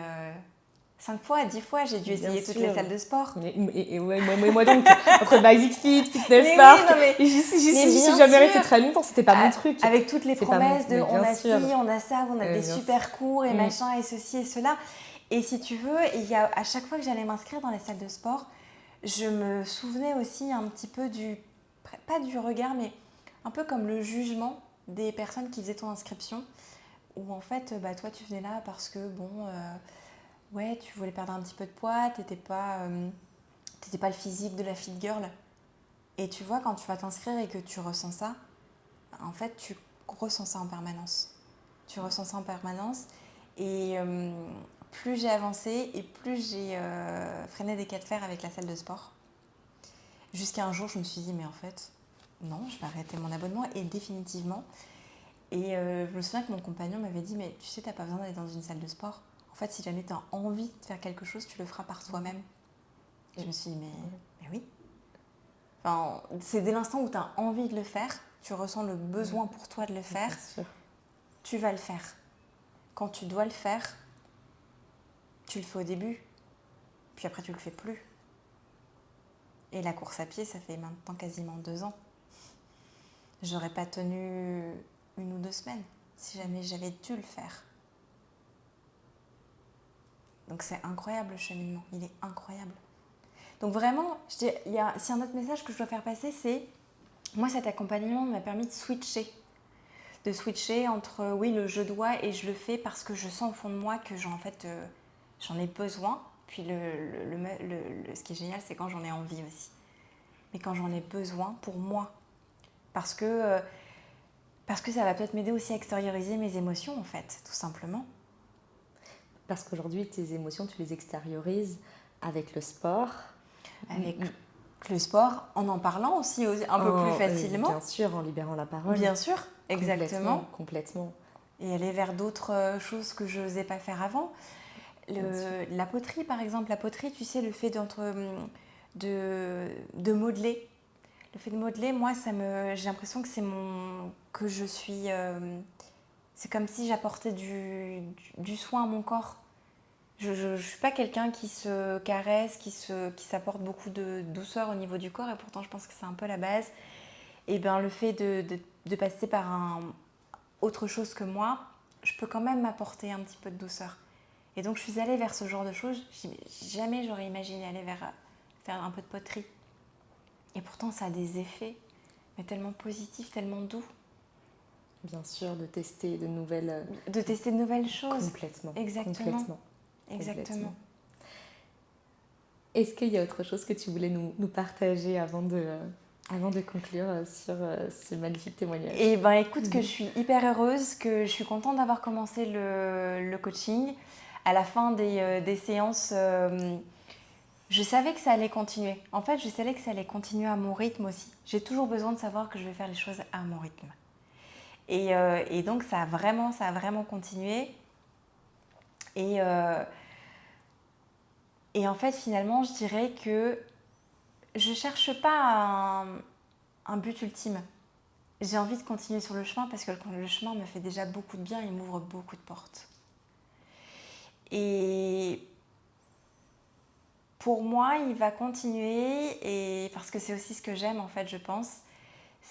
Speaker 2: 5 fois, 10 fois. J'ai dû essayer toutes les salles de sport.
Speaker 1: Moi donc, entre Basic Fit, Fitness Park, j'y suis jamais restée très longtemps, c'était pas mon truc.
Speaker 2: Avec toutes les promesses de on a ci, on a ça, on a des super
Speaker 1: sûr.
Speaker 2: cours et machin et ceci et cela. Et si tu veux, à chaque fois que j'allais m'inscrire dans les salles de sport, je me souvenais aussi un petit peu pas du regard, mais un peu comme le jugement des personnes qui faisaient ton inscription, où en fait, toi tu venais là parce que tu voulais perdre un petit peu de poids, t'étais pas le physique de la fit girl. Et tu vois, quand tu vas t'inscrire et que tu ressens ça, en fait, tu ressens ça en permanence. Tu ressens ça en permanence. Et plus j'ai avancé et plus j'ai freiné des cas de fer avec la salle de sport. Jusqu'à un jour, je me suis dit, mais en fait, non, je vais arrêter mon abonnement et définitivement. Et je me souviens que mon compagnon m'avait dit, mais tu sais, t'as pas besoin d'aller dans une salle de sport. En fait, si jamais tu as envie de faire quelque chose, tu le feras par toi-même. Et je me suis dit, mais oui. Enfin, c'est dès l'instant où tu as envie de le faire, tu ressens le besoin pour toi de le faire, tu vas le faire. Quand tu dois le faire, tu le fais au début, puis après tu le fais plus. Et la course à pied, ça fait maintenant quasiment 2 ans. J'aurais pas tenu 1 ou 2 semaines si jamais j'avais dû le faire. Donc c'est incroyable le cheminement, il est incroyable. Donc vraiment, si un autre message que je dois faire passer, c'est moi cet accompagnement m'a permis de switcher entre le je dois et je le fais parce que je sens au fond de moi que j'en ai besoin. Puis ce qui est génial, c'est quand j'en ai envie aussi. Mais quand j'en ai besoin pour moi, parce que ça va peut-être m'aider aussi à extérioriser mes émotions en fait, tout simplement.
Speaker 1: Parce qu'aujourd'hui, tes émotions, tu les extériorises avec le sport.
Speaker 2: Avec le sport, en parlant aussi un peu plus facilement.
Speaker 1: Bien sûr, en libérant la parole.
Speaker 2: Bien sûr, exactement.
Speaker 1: Complètement.
Speaker 2: Et aller vers d'autres choses que je n'osais pas faire avant. La poterie, par exemple. La poterie, tu sais, le fait de modeler. Le fait de modeler, moi, j'ai l'impression que c'est comme si j'apportais du soin à mon corps. Je ne suis pas quelqu'un qui se caresse, qui s'apporte beaucoup de douceur au niveau du corps, et pourtant je pense que c'est un peu la base. Et bien le fait de passer par autre chose que moi, je peux quand même m'apporter un petit peu de douceur. Et donc je suis allée vers ce genre de choses. Jamais j'aurais imaginé aller faire un peu de poterie. Et pourtant ça a des effets, mais tellement positifs, tellement doux.
Speaker 1: Bien sûr, de tester de nouvelles
Speaker 2: choses.
Speaker 1: Complètement.
Speaker 2: Exactement. Exactement.
Speaker 1: Est-ce qu'il y a autre chose que tu voulais nous partager avant de conclure sur ce magnifique témoignage?
Speaker 2: Eh bien, écoute, que je suis hyper heureuse, que je suis contente d'avoir commencé le coaching. À la fin des séances, je savais que ça allait continuer. En fait, je savais que ça allait continuer à mon rythme aussi. J'ai toujours besoin de savoir que je vais faire les choses à mon rythme. Et donc, ça a vraiment continué. Et en fait, finalement, je dirais que je cherche pas un but ultime. J'ai envie de continuer sur le chemin parce que le chemin me fait déjà beaucoup de bien et m'ouvre beaucoup de portes. Et pour moi, il va continuer, et parce que c'est aussi ce que j'aime en fait, je pense,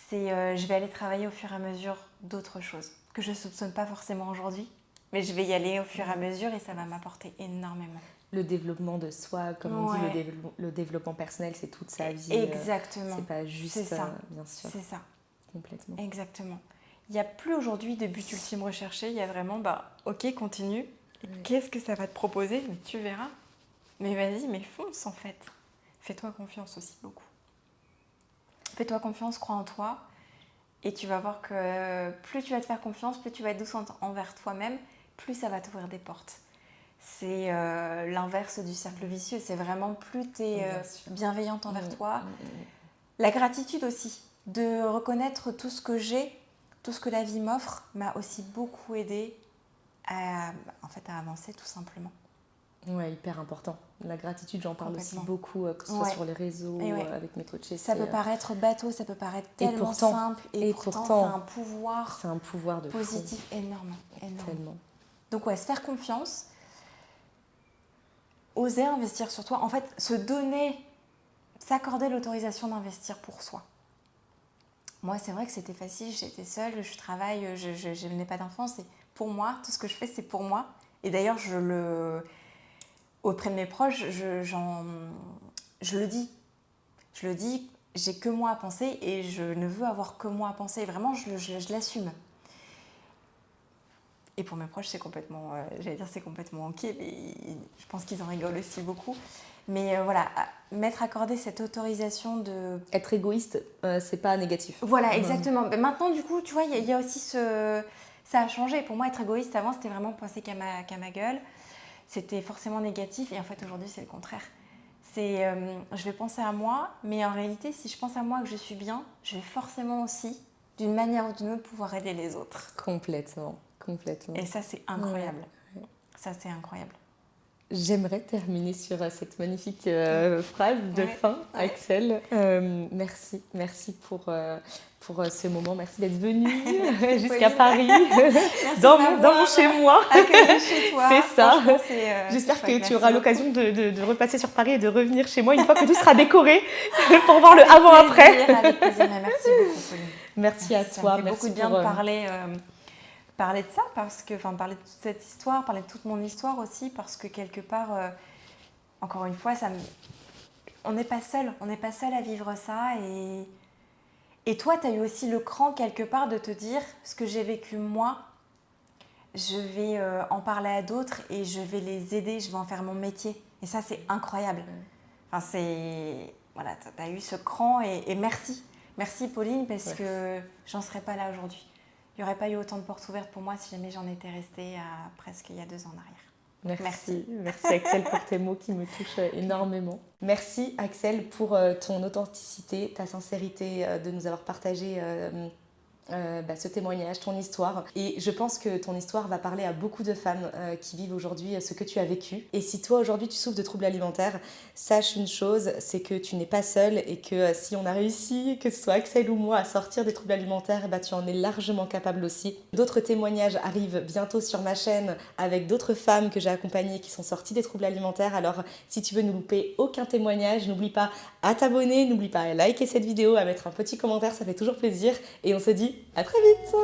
Speaker 2: c'est je vais aller travailler au fur et à mesure d'autres choses que je ne soupçonne pas forcément aujourd'hui, mais je vais y aller au fur et à mesure et ça va m'apporter énormément.
Speaker 1: Le développement de soi, comme on dit, le développement personnel, c'est toute sa vie.
Speaker 2: Exactement.
Speaker 1: C'est pas juste,
Speaker 2: c'est ça.
Speaker 1: Bien sûr.
Speaker 2: C'est ça.
Speaker 1: Complètement.
Speaker 2: Exactement. Il n'y a plus aujourd'hui de but ultime recherché, il y a vraiment, ok, continue. Qu'est-ce que ça va te proposer? Mais tu verras. Mais vas-y, mais fonce en fait. Fais-toi confiance aussi beaucoup. Fais-toi confiance, crois en toi. Et tu vas voir que plus tu vas te faire confiance, plus tu vas être douce envers toi-même, plus ça va t'ouvrir des portes. C'est l'inverse du cercle vicieux. C'est vraiment plus tu es bienveillante envers toi. La gratitude aussi. De reconnaître tout ce que j'ai, tout ce que la vie m'offre, m'a aussi beaucoup aidée à avancer tout simplement.
Speaker 1: Ouais, hyper important. La gratitude, j'en parle aussi beaucoup, que ce soit sur les réseaux, avec mes coachés.
Speaker 2: Ça peut paraître bateau, ça peut paraître tellement simple, et pourtant c'est un pouvoir.
Speaker 1: C'est un pouvoir de
Speaker 2: positif énorme.
Speaker 1: Tellement.
Speaker 2: Donc se faire confiance, oser investir sur toi, en fait, se donner, s'accorder l'autorisation d'investir pour soi. Moi, c'est vrai que c'était facile, j'étais seule, je travaille, je n'ai pas d'enfant, c'est pour moi, tout ce que je fais, c'est pour moi. Et d'ailleurs, auprès de mes proches, je le dis. Je le dis, j'ai que moi à penser et je ne veux avoir que moi à penser. Vraiment, je l'assume. Et pour mes proches, c'est complètement, c'est complètement ok, mais je pense qu'ils en rigolent aussi beaucoup. Mais accorder cette autorisation de...
Speaker 1: Être égoïste, c'est pas négatif.
Speaker 2: Voilà, exactement. Mais maintenant, du coup, tu vois, il y a aussi ça a changé. Pour moi, être égoïste, avant, c'était vraiment penser qu'à ma gueule. C'était forcément négatif. Et en fait, aujourd'hui, c'est le contraire. Je vais penser à moi, mais en réalité, si je pense à moi que je suis bien, je vais forcément aussi, d'une manière ou d'une autre, pouvoir aider les autres.
Speaker 1: Complètement.
Speaker 2: Et ça, c'est incroyable. Ouais. Ça, c'est incroyable.
Speaker 1: J'aimerais terminer sur cette magnifique phrase de fin, Axelle. Merci pour ce moment. Merci d'être venue jusqu'à Paris, dans mon chez-moi.
Speaker 2: Chez toi.
Speaker 1: C'est ça. J'espère que tu auras l'occasion de repasser sur Paris et de revenir chez moi une fois que tout sera décoré pour voir le avant-après.
Speaker 2: Avec plaisir. Merci beaucoup, Pauline.
Speaker 1: Merci à toi.
Speaker 2: Ça me fait beaucoup de bien de parler de ça, parler de toute cette histoire, parler de toute mon histoire aussi, parce que quelque part, encore une fois, on n'est pas seul à vivre ça, et toi, tu as eu aussi le cran quelque part de te dire, ce que j'ai vécu moi, je vais en parler à d'autres et je vais les aider, je vais en faire mon métier, et ça, c'est incroyable. Tu as eu ce cran, et merci Pauline, parce que j'en serais pas là aujourd'hui. Il n'y aurait pas eu autant de portes ouvertes pour moi si jamais j'en étais restée à presque il y a 2 ans en arrière.
Speaker 1: Merci Axelle pour tes mots qui me touchent énormément. Merci Axelle pour ton authenticité, ta sincérité, de nous avoir partagé ce témoignage, ton histoire. Et je pense que ton histoire va parler à beaucoup de femmes qui vivent aujourd'hui ce que tu as vécu. Et si toi aujourd'hui tu souffres de troubles alimentaires, sache une chose, c'est que tu n'es pas seule, et que si on a réussi, que ce soit Axelle ou moi, à sortir des troubles alimentaires, tu en es largement capable aussi. D'autres témoignages arrivent bientôt sur ma chaîne avec d'autres femmes que j'ai accompagnées qui sont sorties des troubles alimentaires. Alors si tu veux ne louper aucun témoignage, n'oublie pas à t'abonner, n'oublie pas à liker cette vidéo, à mettre un petit commentaire, ça fait toujours plaisir. Et on se dit à très vite!